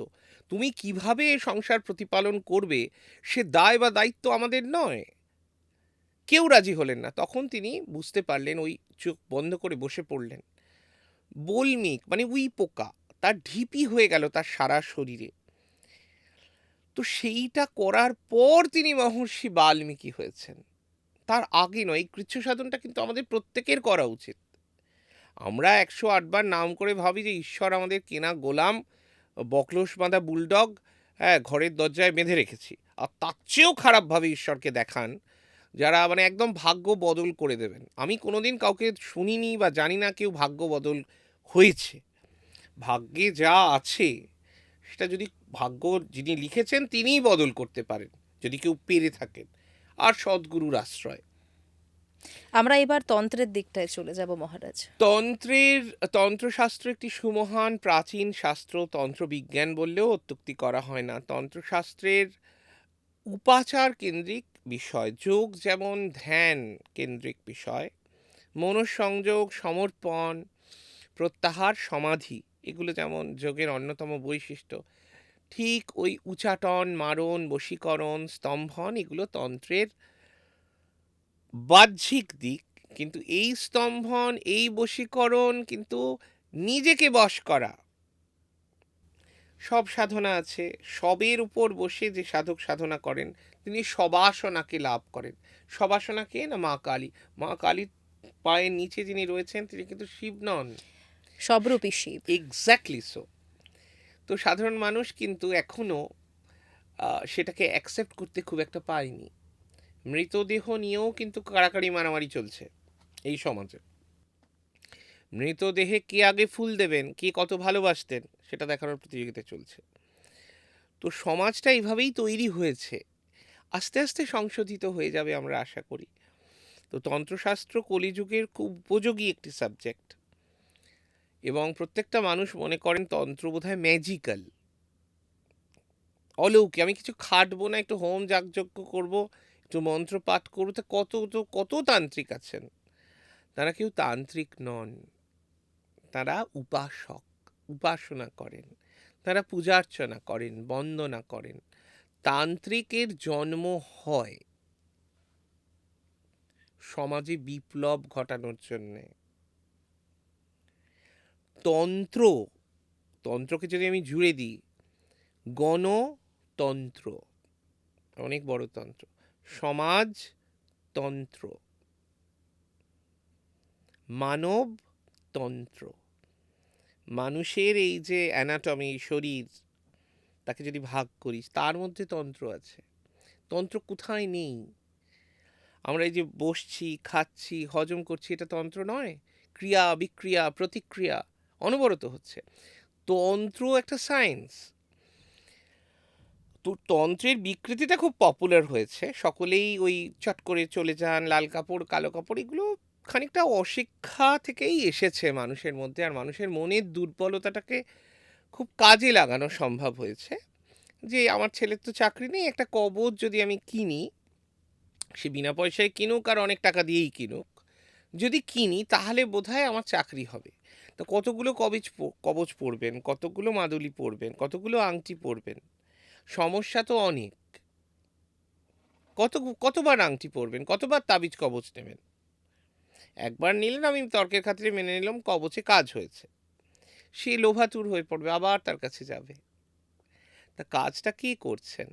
তুমি কিভাবে সংসার প্রতিপালন করবে সে দায় বা দায়িত্ব আমাদের নয়। কেউ রাজি হলেন না। তখন তিনি বুঝতে পারলেন, ওই চোখ বন্ধ করে বসে পড়লেন। বল্মিক মানে উই পোকা, তার ঢিপি হয়ে গেল তার সারা শরীরে। তো সেইটা করার পর তিনি মহর্ষি বাল্মীকি হয়েছেন, তার আগে নয়। এই কৃচ্ছ সাধনটা কিন্তু আমাদের প্রত্যেকের করা উচিত। আমরা 108 বার নাম করে ভাবি যে ঈশ্বর আমাদের কেনা গোলাম, বকলোস বাঁধা বুলডগ, হ্যাঁ, ঘরের দরজায় বেঁধে রেখেছি। আর তার চেয়েও খারাপভাবে ঈশ্বরকে দেখান যারা মানে একদম ভাগ্য বদল করে দেবেন। আমি কোনোদিন কাউকে শুনিনি বা জানি না কেউ ভাগ্য বদল হয়েছে। ভাগ্যে যা আছে সেটা যদি ভাগ্য যিনি লিখেছেন তিনিই বদল করতে পারেন, যদি কেউ পেরে থাকেন আর সদ্গুরুর আশ্রয়। আমরা এবার তন্ত্রের দিকটায় চলে যাব মহারাজ। তন্ত্রশাস্ত্র একটি সুমহান প্রাচীন শাস্ত্র। তন্ত্রবিজ্ঞান বললেও অত্যুক্তি করা হয় না। তন্ত্রশাস্ত্রের উপাচার কেন্দ্রিক বিষয়। যোগ যেমন ধ্যান কেন্দ্রিক বিষয়, মনঃসংযোগ, সমর্পণ, প্রত্যাহার, সমাধি, এগুলো যেমন যোগের অন্যতম বৈশিষ্ট্য, ঠিক ওই উচাটন, মারণ, বশীকরণ, স্তম্ভন, এগুলো তন্ত্রের বাহ্যিক দিক। কিন্তু এই স্তম্ভন, এই বশীকরণ কিন্তু নিজেকে বশ করা। সব সাধনা আছে, সবের উপর বসে যে সাধক সাধনা করেন তিনি সবাসনাকে লাভ করেন। সবাসনা কে? না মা কালী। মা কালীর পায়ের নিচে যিনি রয়েছেন তিনি কিন্তু শিব নন। সবরূপী শিব। Exactly so. তো সাধারণ মানুষ কিন্তু এখনো সেটাকে অ্যাকসেপ্ট করতে খুব একটা পায়নি। মৃতদেহ নিয়েও কিন্তু কাড়াকাড়ি মারামারি চলছে এই সমাজে। মৃতদেহে কে আগে ফুল দেবেন, কে কত ভালোবাসতেন, সেটা দেখানোর প্রতিযোগিতা চলছে। তো সমাজটা এইভাবেই তৈরি হয়েছে, আস্তে আস্তে সংশোধিত হয়ে যাবে আমরা আশা করি। তো তন্ত্রশাস্ত্র কলিযুগের খুব উপযোগী একটি সাবজেক্ট, এবং প্রত্যেকটা মানুষ মনে করেন তন্ত্র বোধহয় ম্যাজিক্যাল, অলৌকিক। আমি কিছু খাটবো না, একটু হোম যাগযজ্ঞ করবো, একটু মন্ত্র পাঠ করবো। তা কত তান্ত্রিক আছেন, তারা কেউ তান্ত্রিক নন, তারা উপাসক, উপাসনা করেন, তারা পূজার্চনা করেন, বন্দনা করেন। তান্ত্রিকের জন্ম হয় সমাজে বিপ্লব ঘটানোর জন্যে। তন্ত্রকে যদি আমি জুড়ে দিই, গণতন্ত্র অনেক বড় তন্ত্র, সমাজতন্ত্র, মানবতন্ত্র। মানুষের এই যে অ্যানাটমি, শরীর, তাকে যদি ভাগ করি তার মধ্যে তন্ত্র আছে। তন্ত্র কোথায় নেই? আমরা এই যে বসছি, খাচ্ছি, হজম করছি, এটা তন্ত্র নয়? ক্রিয়া বিক্রিয়া প্রতিক্রিয়া অনবরত হচ্ছে। তন্ত্র একটা সায়েন্স। তো তন্ত্রের বিকৃতিটা খুব পপুলার হয়েছে, সকলেই ওই চট করে চলে যান, লাল কাপড় কালো কাপড়, এগুলো খানিকটা অশিক্ষা থেকেই এসেছে মানুষের মধ্যে। আর মানুষের মনের দুর্বলতাটাকে খুব কাজে লাগানো সম্ভব হয়েছে। যে আমার ছেলের তো চাকরি নেই, একটা কবচ যদি আমি কিনি, সে বিনা পয়সায় কিনুক আর অনেক টাকা দিয়েই কিনুক, যদি কিনি তাহলে বোধহয় আমার চাকরি হবে। তো কতগুলো কবচ পরবেন, কতগুলো মাদুলি পরবেন, কতগুলো আংটি পরবেন, সমস্যা তো অনেক। কতবার আংটি পরবেন, কতবার তাবিজ কবচ নেবেন? একবার নিলেন, আমি তর্কের খাতিরে মেনে নিলাম, কবচে কাজ হয়েছে, সে লোভাতুর হয়ে পড়বে, আবার তার কাছে যাবে। তা কাজটা কে করছেন?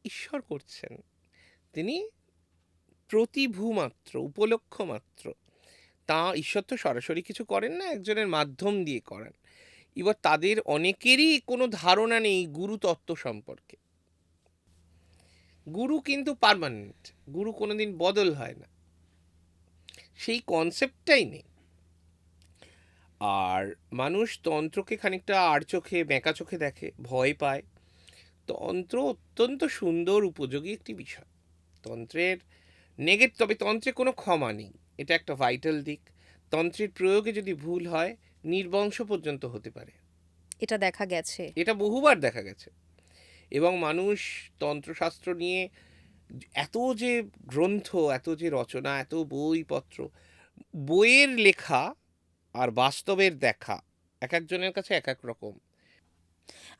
ঈশ্বর করছেন। তিনি প্রতিভূ মাত্র, উপলক্ষ মাত্র। তা ঈশ্বর তো সরাসরি কিছু করেন না, একজনের মাধ্যম দিয়ে করেন। এবার তাদের অনেকেরই কোনো ধারণা নেই গুরু তত্ত্ব সম্পর্কে। গুরু কিন্তু পার্মানেন্ট, গুরু কোনোদিন বদল হয় না, সেই কনসেপ্টটাই নেই। আর মানুষ তন্ত্রকে খানিকটা আর চোখে, বেঁকা চোখে দেখে, ভয় পায়। তন্ত্র অত্যন্ত সুন্দর, উপযোগী একটি বিষয়। তন্ত্রের তবে তন্ত্রে কোনো ক্ষমা নেই, এটা একটা ভাইটাল দিক। তন্ত্রের প্রয়োগে যদি ভুল হয়, নির্বংশ পর্যন্ত হতে পারে, এটা দেখা গেছে। এটা বহুবার দেখা গেছে। এবং মানুষ তন্ত্রশাস্ত্র নিয়ে এত যে গ্রন্থ, এত যে রচনা, এত বইপত্র, বইয়ের লেখা আর বাস্তবের দেখা এক একজনের কাছে এক এক রকম।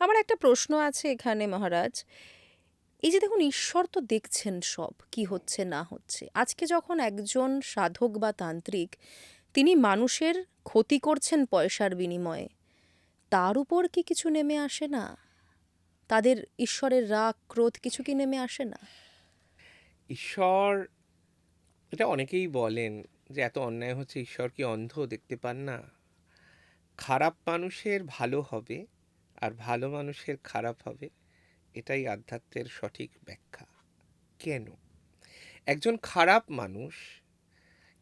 আমার একটা প্রশ্ন আছে এখানে মহারাজ। এই যে দেখুন, ঈশ্বর তো দেখছেন সব কি হচ্ছে না হচ্ছে। আজকে যখন একজন সাধক বা তান্ত্রিক তিনি মানুষের ক্ষতি করছেন পয়সার বিনিময়ে, তার উপর কি কিছু নেমে আসে না? তাদের ঈশ্বরের রাগ ক্রোধ কিছু কি নেমে আসে না? ঈশ্বর, এটা অনেকেই বলেন যে এত অন্যায় হচ্ছে, ঈশ্বর কি অন্ধ, দেখতে পান না? খারাপ মানুষের ভালো হবে আর ভালো মানুষের খারাপ হবে, এটাই আধ্যাত্মের সঠিক ব্যাখ্যা। কেন? একজন খারাপ মানুষ,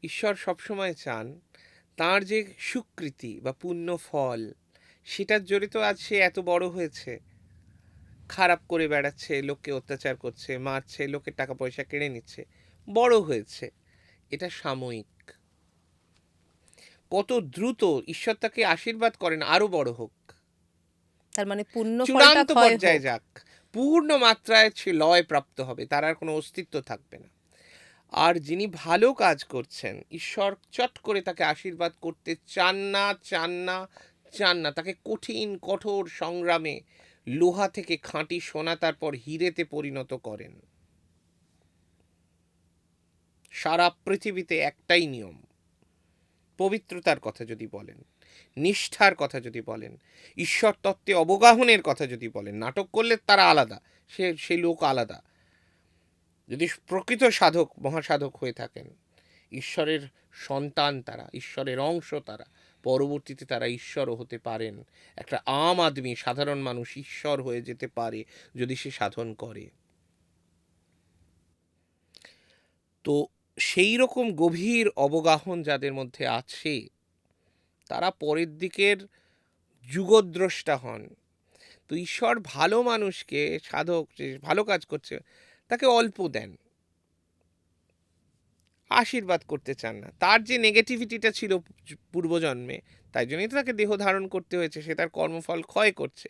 ঈশ্বর সবসময় চান তার যে সুকৃতি বা পুণ্য ফল, সেটার জোরে তো আজ সে এত বড় হয়েছে। খারাপ করে বেড়াচ্ছে, লোককে অত্যাচার করছে, মারছে, লোকের টাকা পয়সা কেড়ে নিচ্ছে, বড় হয়েছে। এটা সাময়িক। কত দ্রুত ঈশ্বর তাকে আশীর্বাদ করেন আরো বড় হোক, তার মানে পুণ্য ফলটা চূড়ান্ত ক্ষয় পর্যায়ে হোক। যাক, পূর্ণ মাত্রায় লয় প্রাপ্ত হবে, তার আর কোনো অস্তিত্ব থাকবে না। আর যিনি ভালো কাজ করছেন, ঈশ্বর চট করে তাকে আশীর্বাদ করতে চান না, চান না, চান না। তাকে কঠিন কঠোর সংগ্রামে লোহা থেকে খাঁটি সোনা, তারপর হিরেতে পরিণত করেন। সারা পৃথিবীতে একটাই নিয়ম, পবিত্রতার কথা যদি বলেন, নিষ্ঠার কথা যদি বলেন, ঈশ্বর তত্ত্বে অবগাহনের কথা যদি বলেন, নাটক করলে তারা আলাদা, সেই লোক আলাদা। যদি প্রকৃত সাধক, মহাসাধক হয়ে থাকেন, ঈশ্বরের সন্তান তারা, ঈশ্বরের অংশ তারা, পরবর্তীতে তারা ঈশ্বরও হতে পারেন। একটা আম আদমি, সাধারণ মানুষ ঈশ্বর হয়ে যেতে পারে যদি সে সাধন করে। তো সেই রকম গভীর অবগাহন যাদের মধ্যে আছে, তারা পরের দিকের যুগদ্রষ্টা হন। তো ঈশ্বর ভালো মানুষকে, সাধক যে ভালো কাজ করছে, তাকে অল্প দেন, আশীর্বাদ করতে চান না। তার যে নেগেটিভিটিটা ছিল পূর্বজন্মে, তাই জন্যই তো তাকে দেহ ধারণ করতে হয়েছে, সে তার কর্মফল ক্ষয় করছে।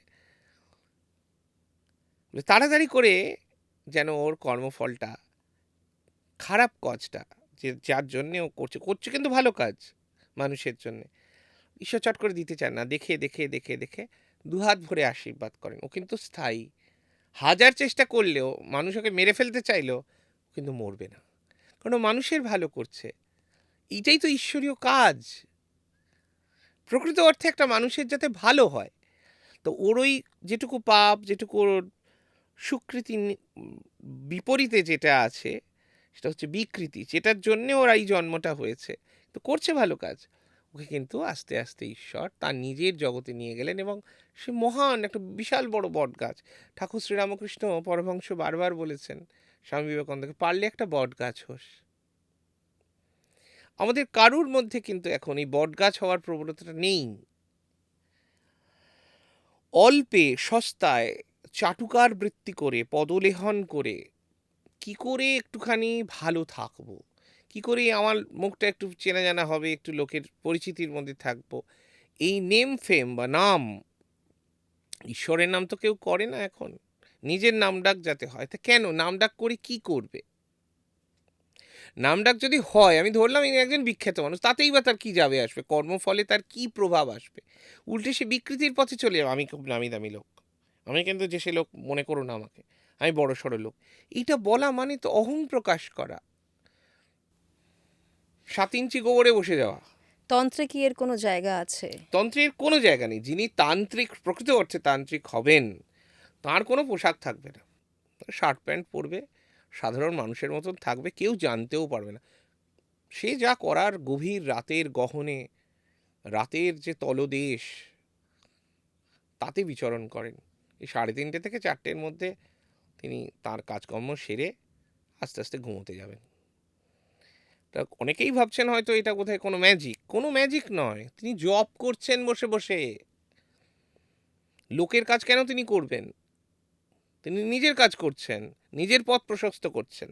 তাড়াতাড়ি করে যেন ওর কর্মফলটা, খারাপ কাজটা যে যার জন্যে ও করছে, করছে কিন্তু ভালো কাজ মানুষের জন্যে, ঈশ্বর চট করে দিতে চান না, দেখে দেখে দেখে দেখে দুহাত ভরে আশীর্বাদ করেন। ও কিন্তু স্থায়ী। হাজার চেষ্টা করলেও, মানুষ ওকে মেরে ফেলতে চাইলেও কিন্তু মরবে না, কারণ মানুষের ভালো করছে। এইটাই তো ঈশ্বরীয় কাজ, প্রকৃত অর্থে একটা মানুষের যাতে ভালো হয়। তো ওর ওই যেটুকু পাপ, যেটুকু ওর সুকৃতি বিপরীতে যেটা আছে, সেটা হচ্ছে বিকৃতি, যেটার জন্যে ওর এই জন্মটা হয়েছে, তো করছে ভালো কাজ। ওকে কিন্তু আস্তে আস্তে ঈশ্বর তার নিজের জগতে নিয়ে গেলেন, এবং সে মহান একটা বিশাল বড় বট গাছ। ঠাকুর শ্রীরামকৃষ্ণ পরমহংস বারবার বলেছেন স্বামী বিবেকানন্দকে, পারলে একটা বট গাছ হোস। আমাদের কারুর মধ্যে কিন্তু এখন এই বট গাছ হওয়ার প্রবণতাটা নেই। অল্পে সস্তায় চাটুকার বৃত্তি করে, পদলেহন করে, কি করে একটুখানি ভালো থাকবো, কি করে আমার মুখটা একটু চেনা জানা হবে, একটু লোকের পরিচিতির মধ্যে থাকবো, এই নেম ফেম বা নাম, ঈশ্বরের নাম তো কেউ করে না এখন, নিজের নাম ডাক যাতে হয়। তা কেন নাম ডাক করে কি করবে? নাম ডাক যদি হয়, আমি ধরলাম ইনি একজন বিখ্যাত মানুষ, তাতেই বা তার কি যাবে আসবে, কর্মফলে তার কি প্রভাব আসবে? উল্টে সে বিকৃতির পথে চলে যাবে, আমি খুব নামি দামি লোক, আমি কিন্তু যে সে লোক মনে করো না আমাকে, আমি বড় সড়ো লোক। এইটা বলা মানে তো অহং প্রকাশ করা, 7 ইঞ্চি গোবরে বসে যাওয়া। তন্ত্রে কি এর কোনো জায়গা আছে? তন্ত্রের কোনো জায়গা নেই। যিনি তান্ত্রিক, প্রকৃত অর্থে তান্ত্রিক হবেন, তার কোনো পোশাক থাকবে না, শার্ট প্যান্ট পরবে, সাধারণ মানুষের মতন থাকবে, কেউ জানতেও পারবে না। সে যা করার গভীর রাতের গহনে, রাতের যে তলদেশ, তাতে বিচরণ করেন। এই 3:30 থেকে 4টের মধ্যে তিনি তার কাজকর্ম সেরে আস্তে আস্তে ঘুমোতে যাবেন। তা অনেকেই ভাবছেন হয়তো এটা বোধহয় কোনো ম্যাজিক। কোনো ম্যাজিক নয়। তিনি জব করছেন বসে, বসে। লোকের কাজ কেন তিনি করবেন? তিনি নিজের কাজ করছেন, নিজের পথ প্রশস্ত করছেন।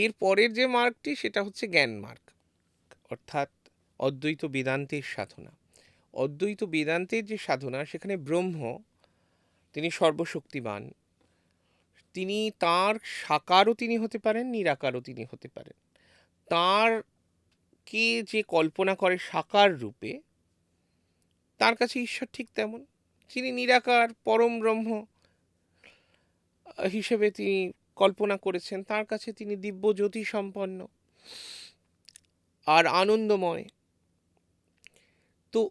এর পরের যে মার্গটি সেটা হচ্ছে জ্ঞান মার্গ, অর্থাৎ অদ্বৈত বেদান্তের সাধনা। অদ্বৈত বেদান্তের যে সাধনা, সেখানে ব্রহ্ম তিনি সর্বশক্তিমান। তিনি তাঁর সাকারও তিনি হতে পারেন, নিরাকারও তিনি হতে পারেন। তাঁরকে যে কল্পনা করে সাকার রূপে, তার কাছে ঈশ্বর ঠিক তেমন। যিনি নিরাকার পরম ব্রহ্ম হিসেবে তিনি কল্পনা করেছেন, তার কাছে তিনি দিব্য জ্যোতি সম্পন্ন আর আনন্দময়। তো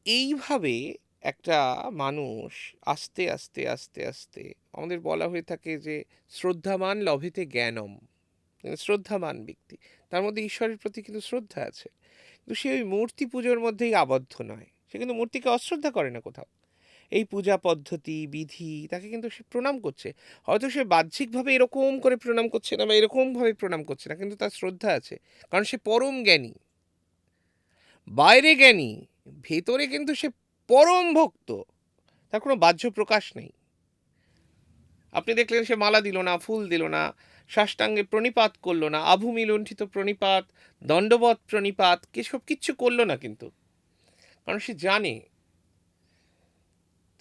এইভাবে একটা মানুষ আস্তে আস্তে আস্তে আস্তে, আমাদের বলা হয়ে থাকে যে শ্রদ্ধাবান লভেতে জ্ঞানম, শ্রদ্ধাবান ব্যক্তি, তার মধ্যে ঈশ্বরের প্রতি কিন্তু শ্রদ্ধা আছে। কিন্তু সে ওই মূর্তি পুজোর মধ্যেই আবদ্ধ নয়, সে কিন্তু মূর্তিকে অশ্রদ্ধা করে না কোথাও। এই পূজা পদ্ধতি বিধি তাকে কিন্তু সে প্রণাম করছে। হয়তো সে বাহ্যিকভাবে এরকম করে প্রণাম করছে না বা এরকমভাবে প্রণাম করছে না, কিন্তু তার শ্রদ্ধা আছে, কারণ সে পরম জ্ঞানী। বাইরে জ্ঞানী, ভেতরে কিন্তু সে পরম ভক্ত, তার কোনো বাহ্য প্রকাশ নেই। আপনি দেখলেন সে মালা দিল না, ফুল দিল না, সাষ্টাঙ্গে প্রণিপাত করলো না, আভূমি লুণ্ঠিত প্রণিপাত, দণ্ডবৎ প্রণিপাত, সব কিচ্ছু করলো না, কিন্তু কারণ সে জানে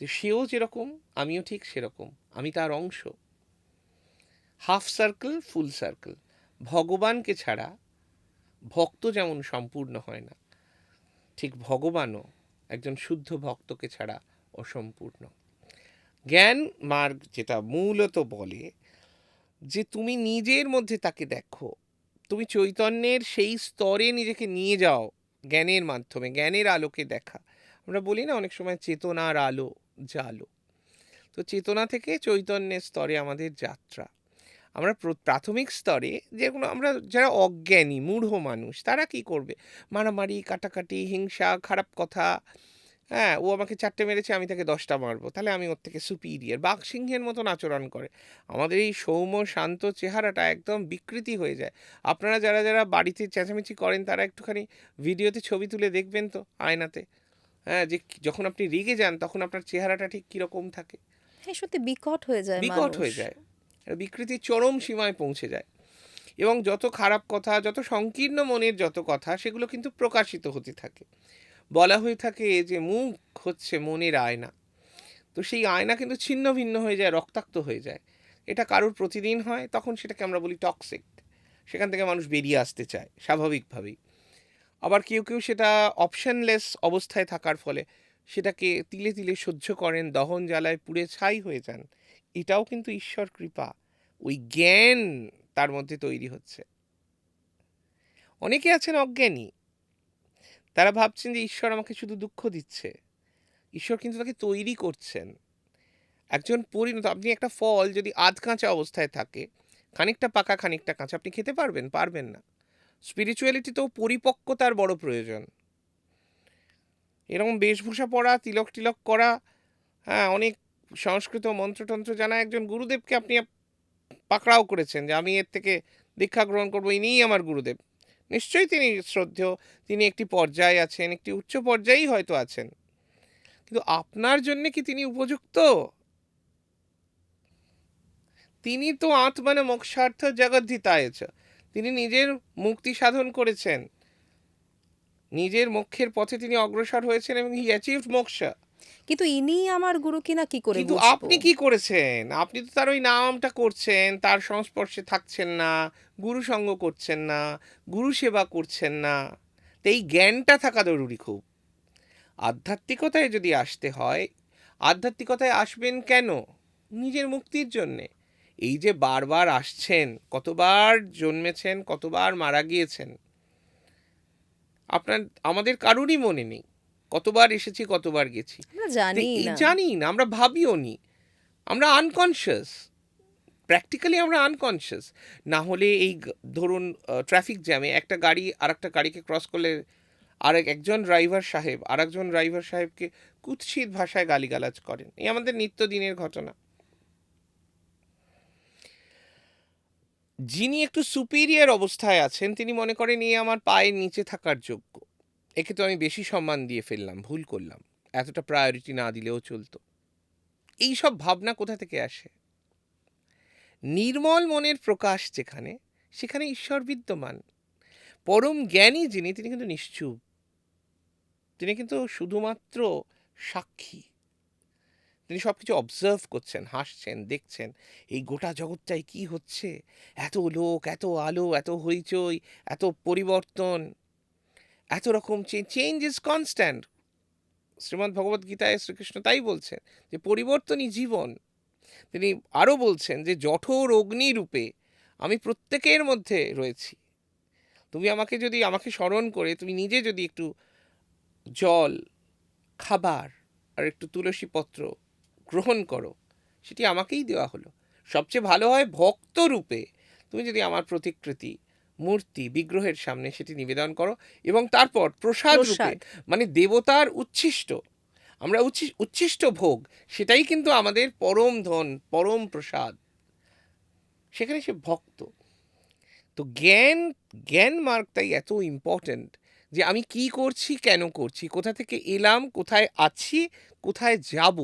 যে সেও যেরকম আমিও ঠিক সেরকম, আমি তার অংশ। হাফ সার্কেল ফুল সার্কেল। ভগবানকে ছাড়া ভক্ত যেমন সম্পূর্ণ হয় না, ঠিক ভগবানও একজন শুদ্ধ ভক্তকে ছাড়া অসম্পূর্ণ। জ্ঞান মার্গ যেটা মূলত বলে যে তুমি নিজের মধ্যে তাকে দেখো, তুমি চৈতন্যের সেই স্তরে নিজেকে নিয়ে যাও জ্ঞানের মাধ্যমে, জ্ঞানের আলোকে দেখা। আমরা বলি না অনেক সময় চেতনার আলো জালো, তো চেতনা থেকে চৈতন্যের স্তরে আমাদের যাত্রা। আমরা প্রাথমিক স্তরে যেগুলো, আমরা যারা অজ্ঞানী মূঢ় মানুষ, তারা কি করবে? মারামারি, কাটাকাটি, হিংসা, খারাপ কথা। হ্যাঁ, ও আমাকে 4টে মেরেছে, আমি তাকে 10টা মারবো, তাহলে আমি ওর থেকে সুপিরিয়র। বাঘসিংহের মতন আচরণ করে। আমাদের এই সৌম্য শান্ত চেহারাটা একদম বিকৃতি হয়ে যায়। আপনারা যারা যারা বাড়িতে চেঁচামেচি করেন, তারা একটুখানি ভিডিওতে ছবি তুলে দেখবেন তো আয়নাতে। হ্যাঁ, যে যখন আপনি রেগে যান তখন আপনার চেহারাটা ঠিক কীরকম থাকে। হ্যাঁ, সত্যি বিকট হয়ে যায় বিকট মানুষ। হয়ে যায়, বিকৃতির চরম সীমায় পৌঁছে যায়। এবং যত খারাপ কথা, যত সংকীর্ণ মনের যত কথা, সেগুলো কিন্তু প্রকাশিত হতে থাকে। বলা হয়ে থাকে যে মুখ হচ্ছে মনের আয়না। তো সেই আয়না কিন্তু ছিন্ন ভিন্ন হয়ে যায়, রক্তাক্ত হয়ে যায়। এটা কারোর প্রতিদিন হয়, তখন সেটাকে আমরা বলি টক্সিক। সেখান থেকে মানুষ বেরিয়ে আসতে চায় স্বাভাবিকভাবেই। আবার কেউ কেউ সেটা অপশনলেস অবস্থায় থাকার ফলে সেটাকে তিলে তিলে সহ্য করেন, দহন জ্বালায় পুড়ে ছাই হয়ে যান। এটাও কিন্তু ঈশ্বর কৃপা, ওই জ্ঞান তার মধ্যে তৈরি হচ্ছে। অনেকে আছেন অজ্ঞানী, তারা ভাবছেন যে ঈশ্বর আমাকে শুধু দুঃখ দিচ্ছে। ঈশ্বর কিন্তু তাকে তৈরি করছেন। একজন পরিণত, আপনি একটা ফল যদি আধ কাঁচা অবস্থায় থাকে, খানিকটা পাকা খানিকটা কাঁচা, আপনি খেতে পারবেন? পারবেন না। স্পিরিচুয়ালিটিতেও পরিপক্কতার বড় প্রয়োজন। এরকম বেশভূষা পরা, তিলক টিলক করা, হ্যাঁ, অনেক সংস্কৃত মন্ত্রতন্ত্র জানা একজন গুরুদেবকে আপনি পাকড়াও করেছেন যে আমি এর থেকে দীক্ষা গ্রহণ করবো, ইনিই আমার গুরুদেব। নিশ্চয়ই তিনি শ্রদ্ধেয়, তিনি একটি পর্যায়ে আছেন, একটি উচ্চ পর্যায়েই হয়তো আছেন, কিন্তু আপনার জন্য কি তিনি উপযুক্ত? তিনি তো আত্মানে মোক্ষার্থ জগদ্ধিতায় চ, তিনি নিজের মুক্তি সাধন করেছেন, নিজের মোক্ষের পথে তিনি অগ্রসর হয়েছেন এবং হি অ্যাচিভড মোক্ষ। কিন্তু ইনি আমার গুরু কিনা কি করে কিন্তু বুঝবো? আপনি কি করেছেন? আপনি তো তার ওই নামটা করছেন, তার সংস্পর্শে থাকছেন না, গুরু সঙ্গ করছেন না, গুরু সেবা করছেন না। তো এই জ্ঞানটা থাকা জরুরি খুব। আধ্যাত্মিকতায় যদি আসতে হয়, আধ্যাত্মিকতায় আসবেন কেন? নিজের মুক্তির জন্যে। এই যে বারবার আসছেন, কতবার জন্মেছেন, কতবার মারা গিয়েছেন, আপনার আমাদের কারুরই মনে নেই কতবার এসেছি, কতবার গেছি। আমরা জানি না। জানি না, আমরা ভাবিও নি, আমরা আনকনশিয়াস। প্র্যাকটিক্যালি আমরা আনকনশিয়াস। না হলে এই ধরুন ট্রাফিক জ্যামে একটা গাড়ি আর একটা গাড়িকে ক্রস করলে একজন ড্রাইভার সাহেব আরেকজন ড্রাইভার সাহেবকে কুৎসিত ভাষায় গালিগালাজ করেন। এই আমাদের নিত্যদিনের ঘটনা। যিনি একটু সুপিরিয়র অবস্থায় আছেন তিনি মনে করেন এই আমার পায়ের নিচে থাকার যোগ্য, একে তো আমি বেশি সম্মান দিয়ে ফেললাম, ভুল করলাম, এতটা প্রায়োরিটি না দিলেও চলতো। এই সব ভাবনা কোথা থেকে আসে? নির্মল মনের প্রকাশ যেখানে, সেখানে ঈশ্বর বিদ্যমান। পরম জ্ঞানী যিনি, তিনি কিন্তু নিশ্চুপ, তিনি কিন্তু শুধুমাত্র সাক্ষী। তিনি সব কিছু অবজার্ভ করছেন, হাসছেন, দেখছেন এই গোটা জগৎটায় কি হচ্ছে, এত লোক, এত আলো, এত হইচই, এত পরিবর্তন, এত রকম চেঞ্জ ইজ কনস্ট্যান্ট। শ্রীমদ্ ভগবদ্ গীতায় শ্রীকৃষ্ণ তাই বলছেন যে পরিবর্তনই জীবন। তিনি আরও বলছেন যে জঠোর অগ্নিরূপে আমি প্রত্যেকের মধ্যে রয়েছি। তুমি আমাকে স্মরণ করে তুমি নিজে যদি একটু জল, খাবার আর একটু তুলসী পত্র গ্রহণ করো, সেটি আমাকেই দেওয়া হলো। সবচেয়ে ভালো হয় ভক্ত রূপে তুমি যদি আমার প্রতিকৃতি, মূর্তি, বিগ্রহের সামনে সেটি নিবেদন করো, এবং তারপর প্রসাদ রূপে, মানে দেবতার উচ্ছিষ্ট, আমরা উচ্ছিষ্ট ভোগ, সেটাই কিন্তু আমাদের পরম ধন, পরম প্রসাদ। সেখানে সে ভক্ত। তো জ্ঞান মার্গটাই এত ইম্পর্ট্যান্ট, যে আমি কি করছি, কেন করছি, কোথা থেকে এলাম, কোথায় আছি, কোথায় যাব,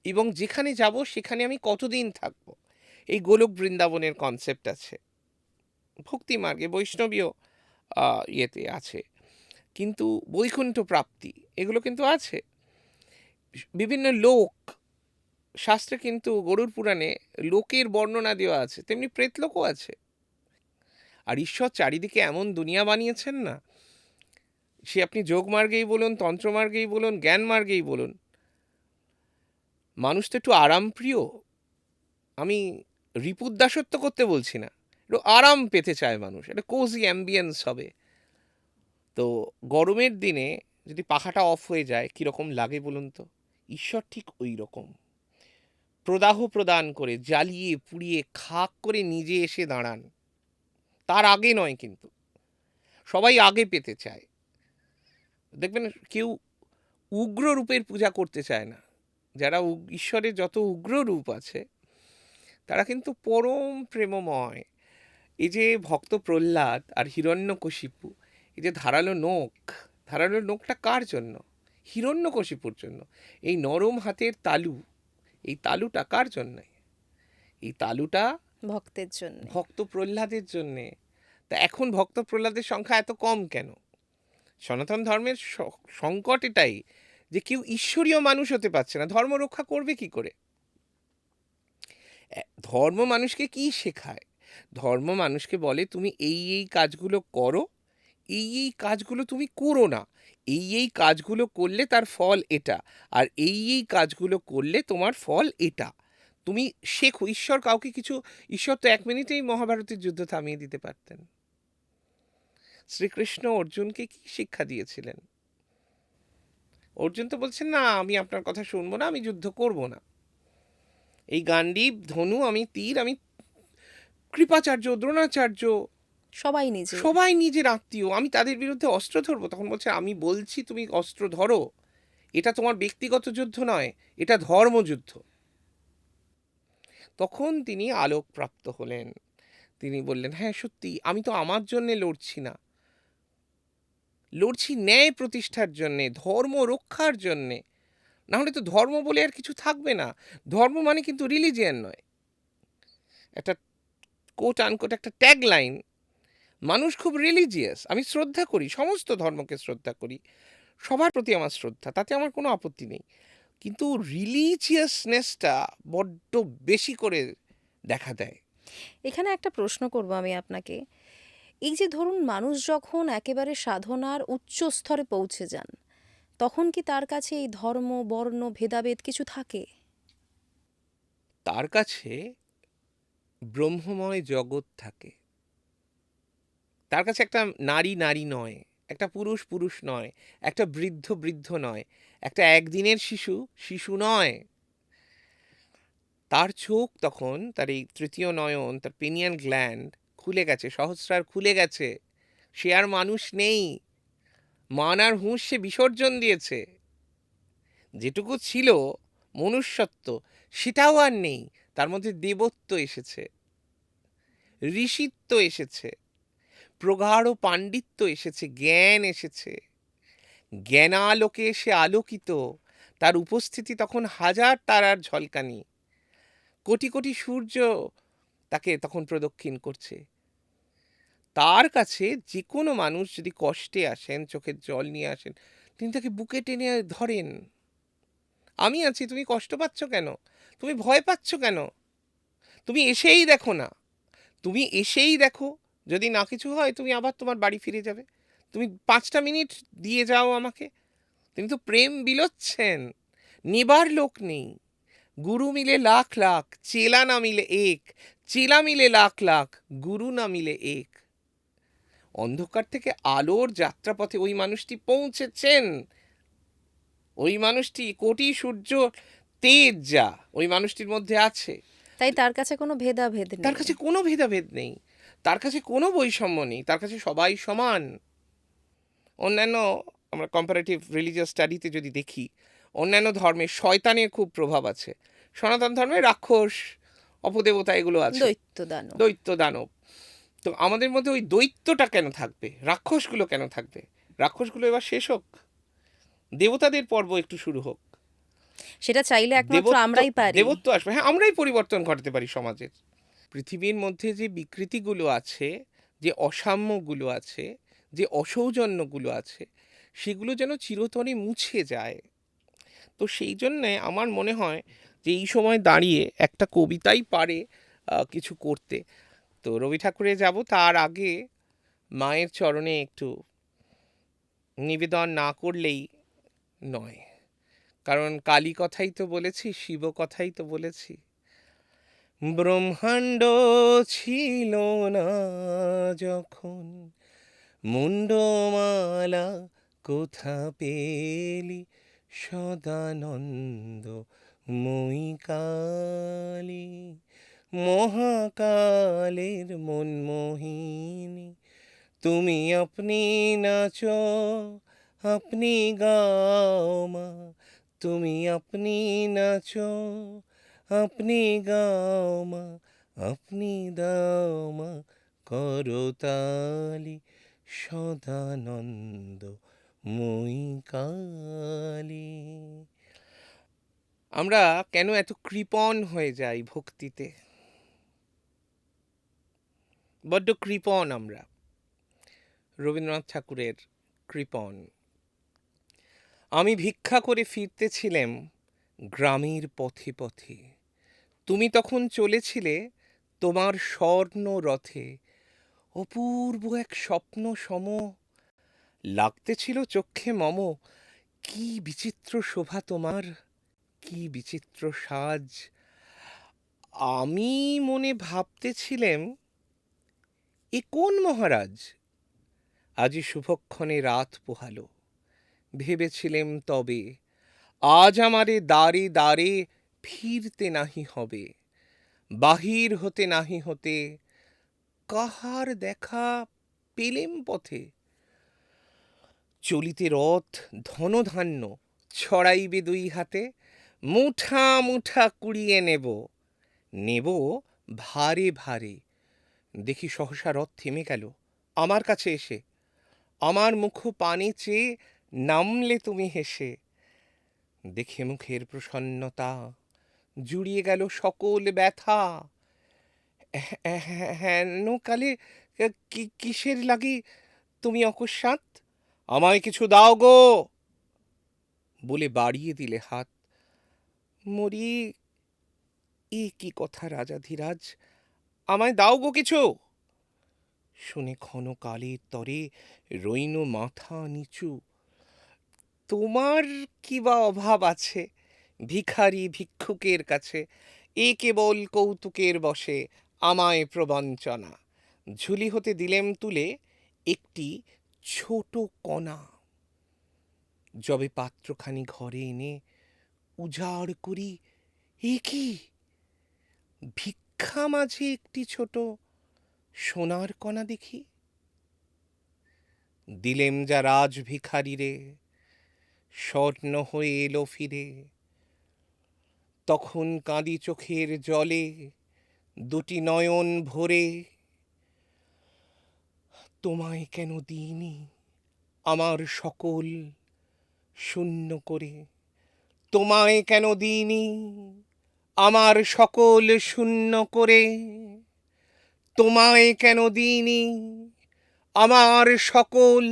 এবং যেখানে যাব সেখানে আমি কতদিন থাকব। এই গোলক বৃন্দাবনের কনসেপ্ট আছে ভক্তি মার্গে, বৈষ্ণবীয় ইয়েতে আছে, কিন্তু বৈকুণ্ঠ প্রাপ্তি এগুলো কিন্তু আছে। বিভিন্ন লোক, শাস্ত্রে কিন্তু গরুড় পুরাণে লোকের বর্ণনা দেওয়া আছে, তেমনি প্রেতলোকও আছে। আর ঈশ্বর চারিদিকে এমন দুনিয়া বানিয়েছেন না, সে আপনি যোগমার্গেই বলুন, তন্ত্রমার্গেই বলুন, জ্ঞান মার্গেই বলুন, মানুষ তো একটু আরামপ্রিয়। আমি রিপুর দাসত্ব করতে বলছি না, একটু আরাম পেতে চায় মানুষ, একটা কোজি অ্যাম্বিয়েন্স হবে। তো গরমের দিনে যদি পাখাটা অফ হয়ে যায় কীরকম লাগে বলুন তো? ঈশ্বর ঠিক ওই রকম প্রদাহ প্রদান করে, জ্বালিয়ে পুড়িয়ে খাক করে নিজে এসে দাঁড়ান। তার আগে নয়, কিন্তু সবাই আগে পেতে চায়। দেখবেন কেউ উগ্র রূপের পূজা করতে চায় না। যারা ঈশ্বরের যত উগ্র রূপ আছে তারা কিন্তু পরম প্রেমময়। এই যে ভক্ত প্রহ্লাদ আর হিরণ্যকশিপু, এই যে ধারালো নোকটা কার জন্য? হিরণ্যকশিপুর জন্য। এই নরম হাতের তালু, এই তালুটা কার জন্যে? এই তালুটা ভক্তের জন্য, ভক্ত প্রহ্লাদের জন্যে। তা এখন ভক্ত প্রহ্লাদের সংখ্যা এত কম কেন? সনাতন ধর্মের সংকট এটাই যে কেউ ঈশ্বরীয় মানুষ হতে পারছে না। ধর্ম রক্ষা করবে কি করে? ধর্ম মানুষকে কি শেখায়? ধর্ম মানুষকে বলে তুমি এই কাজগুলো করো, এই কাজগুলো তুমি করো না, এই কাজগুলো করলে তার ফল এটা, আর এই কাজগুলো করলে তোমার ফল এটা। তুমি শেখো। ঈশ্বর তো 1 মিনিটেই মহাভারতের যুদ্ধ থামিয়ে দিতে পারতেন। শ্রীকৃষ্ণ অর্জুনকে কি শিক্ষা দিয়েছিলেন? অর্জুন তো বলছেন না, আমি আপনার কথা শুনবো না, আমি যুদ্ধ করব না। এই গান্ডীব, ধনু, আমি তীর, আমি কৃপাচার্য, দ্রোণাচার্য, সবাই নিজের আত্মীয়, আমি তাদের বিরুদ্ধে অস্ত্র ধরবো? তখন বলছে আমি বলছি তুমি অস্ত্র ধরো, এটা তোমার ব্যক্তিগত যুদ্ধ নয়, এটা ধর্মযুদ্ধ। তখন তিনি আলোকপ্রাপ্ত হলেন। তিনি বললেন হ্যাঁ সত্যি, আমি তো আমার জন্যে লড়ছি না, লড়ছি ন্যায় প্রতিষ্ঠার জন্যে, ধর্ম রক্ষার জন্যে। না হলে তো ধর্ম বলে আর কিছু থাকবে না। ধর্ম মানে কিন্তু রিলিজিয়ান নয়, একটা কোট আনকোট একটা ট্যাগ লাইন। মানুষ খুব রিলিজিয়াস, আমি শ্রদ্ধা করি, সমস্ত ধর্মকে শ্রদ্ধা করি, সবার প্রতি আমার শ্রদ্ধা, তাতে আমার কোনো আপত্তি নেই, কিন্তু রিলিজিয়াসনেসটা বড্ড বেশি করে দেখা দেয়। এখানে একটা প্রশ্ন করব আমি আপনাকে। এই যে ধরুন মানুষ যখন একেবারে সাধনার উচ্চ স্তরে পৌঁছে যান, তখন কি তার কাছে এই ধর্ম, বর্ণ, ভেদাভেদ কিছু থাকে? তার কাছে ব্রহ্মময় জগৎ থাকে। তার কাছে একটা নারী নারী নয়, একটা পুরুষ পুরুষ নয়, একটা বৃদ্ধ বৃদ্ধ নয়, একটা একদিনের শিশু শিশু নয়। তার চোখ তখন, তার এই তৃতীয় নয়ন, তার পিনিয়ান গ্ল্যান্ড খুলে গেছে, সহস্রার খুলে গেছে। সে আর মানুষ নেই, মান আর হুঁশ সে বিসর্জন দিয়েছে। যেটুকু ছিল মনুষ্যত্ব সেটাও আর নেই, তার মধ্যে দেবত্ব এসেছে। ঋষিত্ব এসেছে, প্রগাঢ় পাণ্ডিত্য এসেছে, জ্ঞান এসেছে, জ্ঞানালোকে সে আলোকিত, তার উপস্থিতি তখন হাজার তারার ঝলকানি, কোটি কোটি সূর্য তাকে তখন প্রদক্ষিণ করছে। তার কাছে যে কোনো মানুষ যদি কষ্টে আসেন, চোখের জল নিয়ে আসেন, তিনি তাকে বুকে টেনে ধরেন। আমি আছি, তুমি কষ্ট পাচ্ছ কেন, তুমি ভয় পাচ্ছ কেন, তুমি এসেই দেখো না, তুমি এসেই দেখো, যদি না কিছু হয় তুমি আবার তোমার বাড়ি ফিরে যাবে, তুমি 5টা মিনিট দিয়ে যাও আমাকে। তিনি তো প্রেম বিলোচ্ছেন, নেবার লোক নেই। গুরু মিলে লাখ লাখ, চেলা না মিলে এক, চেলা মিলে লাখ লাখ, গুরু না মিলে এক। অন্ধকার থেকে আলোর যাত্রাপথে ওই মানুষটি পৌঁছেছেন। ওই মানুষটি কোটি সূর্য তেজ যা ওই মানুষটির মধ্যে আছে। তাই তার কাছে কোনো ভেদাভেদ তার নেই। কাছে কোনো ভেদাভেদ নেই, তার কাছে কোনো বৈষম্য নেই, তার কাছে সবাই সমান। অন্যান্য আমরা কম্পারেটিভ রিলিজিয়াস স্টাডিতে যদি দেখি, অন্যান্য ধর্মে শয়তানের খুব প্রভাব আছে, সনাতন ধর্মে রাক্ষস, অপদেবতা এগুলো আছে, দৈত্য দানব। দৈত্য দানব। তো আমাদের মধ্যে ওই দৈত্যটা কেন থাকবে, রাক্ষসগুলো কেন থাকবে? রাক্ষসগুলো এবার শেষ হোক, দেবতাদের পর্ব একটু শুরু হোক, সেটা চাইলে একমাত্র আমরাই পারি। দেবত্ব আসবে। হ্যাঁ, আমরাই পরিবর্তন ঘটাতে পারি সমাজের। পৃথিবীর মধ্যে যে বিকৃতিগুলো আছে, যে অসাম্যগুলো আছে, যে অসৌজন্যগুলো আছে, সেগুলো যেন চিরতরে মুছে যায়। তো সেই জন্যে আমার মনে হয় যে এই সময় দাঁড়িয়ে একটা কবিতাই পারে কিছু করতে। তো রবি ঠাকুরে যাব, তার আগে মায়ের চরণে একটু নিবেদন না করলেই নয়। কারণ কালী কথাই তো বলেছি, শিব কথাই তো বলেছি। ব্রহ্মাণ্ড ছিল না যখন, মুন্ডমালা কোথা পেলি, সদানন্দ মই কালী, মহাকালের মনমোহিনী, তুমি আপনি নাচো, আপনি গাও মা, তুমি আপনি নাচো, আপনি গাও মা, আপনি দাও মা করতালি, সদানন্দ মই কালী। আমরা কেন এত কৃপণ হয়ে যাই ভক্তিতে? বড্ড কৃপণ আমরা, রবীন্দ্রনাথ ঠাকুরের কৃপণ। আমি ভিক্ষা করে ফিরতেছিলাম গ্রামের পথে পথে, তুমি তখন চলেছিলে তোমার স্বর্ণ রথে, অপূর্ব এক স্বপ্ন সম লাগতেছিল চক্ষে মম, কি বিচিত্র শোভা তোমার, কি বিচিত্র সাজ। আমি মনে ভাবতেছিলাম, এ কোন মহারাজ, আজি শুভক্ষণে রাত পোহালো। ভেবেছিলেম তবে, আজ আমারে দ্বারে দ্বারে ফিরতে নাহি হবে, বাহির হতে নাহি হতে, কাহার দেখা পেলেম পথে। চলিতে রথ ধনধান্য ছড়াইবে দুই হাতে, মুঠা মুঠা কুড়িয়ে নেব, নেব ভারে ভারে। দেখি সহসা রথ থেমে গেল আমার কাছে এসে, আমার মুখ পানে চেয়ে নামলে তুমি হেসে। দেখে মুখের প্রসন্নতা জুড়িয়ে গেল সকল ব্যথা। হেন কালে কিসের লাগি তুমি অকস্মাৎ, আমায় কিছু দাও গো, বলে বাড়িয়ে দিলে হাত। মরি, এ কি কথা রাজাধিরাজ, আমায় দাও গো কিছু। শুনে ক্ষণকালের তরে রইন মাথা নিচু। তোমার কি বা অভাব আছে ভিখারি ভিক্ষুকের কাছে, এ কেবল কৌতুকের বশে আমায় প্রবঞ্চনা। ঝুলি হতে দিলেম তুলে একটি ছোট কণা, যবে পাত্রখানি ঘরে এনে উজাড় করি, এ কি ভিক্ষা মাঝে একটি ছোট সোনার কণা দেখি। দিলেম যা রাজ ভিখারি রে, স্বর্ণ হয়ে এলো ফিরে। তখন কাঁদি চোখের জলে, দুটি নয়ন ভরে, তোমায় কেন দিইনি আমার সকল শূন্য করে, তোমায় কেন দিইনি আমার সকল শূন্য করে, তোমায় কেন দিইনি আমার সকল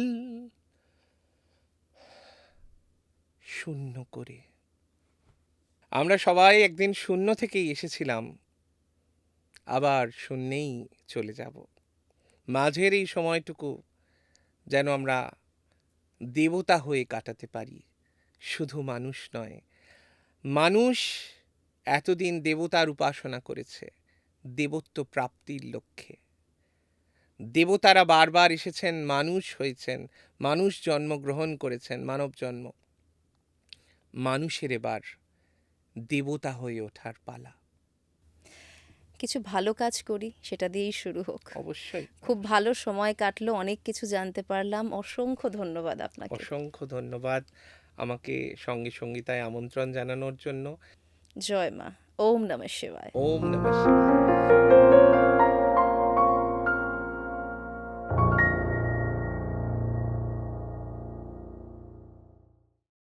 শূন্য করে। আমরা সবাই একদিন শূন্য থেকেই এসেছিলাম, আবার শূন্যেই চলে যাব। মাঝের এই সময়টুকু যেন আমরা দেবতা হয়ে কাটাতে পারি, শুধু মানুষ নয়। মানুষ এতদিন দেবতার উপাসনা করেছে দেবত্ব প্রাপ্তির লক্ষ্যে। দেবতারা বারবার এসেছেন, মানুষ হয়েছেন, মানুষ জন্মগ্রহণ করেছেন, মানব জন্ম। মানুষের এবার দেবতা হয়ে ওঠার পালা। কিছু ভালো কাজ করি, সেটা দিয়েই শুরু হোক। অবশ্যই। খুব ভালো সময় কাটলো, অনেক কিছু জানতে পারলাম। অসংখ্য ধন্যবাদ আপনাকে। অসংখ্য ধন্যবাদ আমাকে সঙ্গে সঙ্গীতায় আমন্ত্রণ জানানোর জন্য। জয় মা। ওম নমঃ শিবায়। ওম নমঃ শিবায়।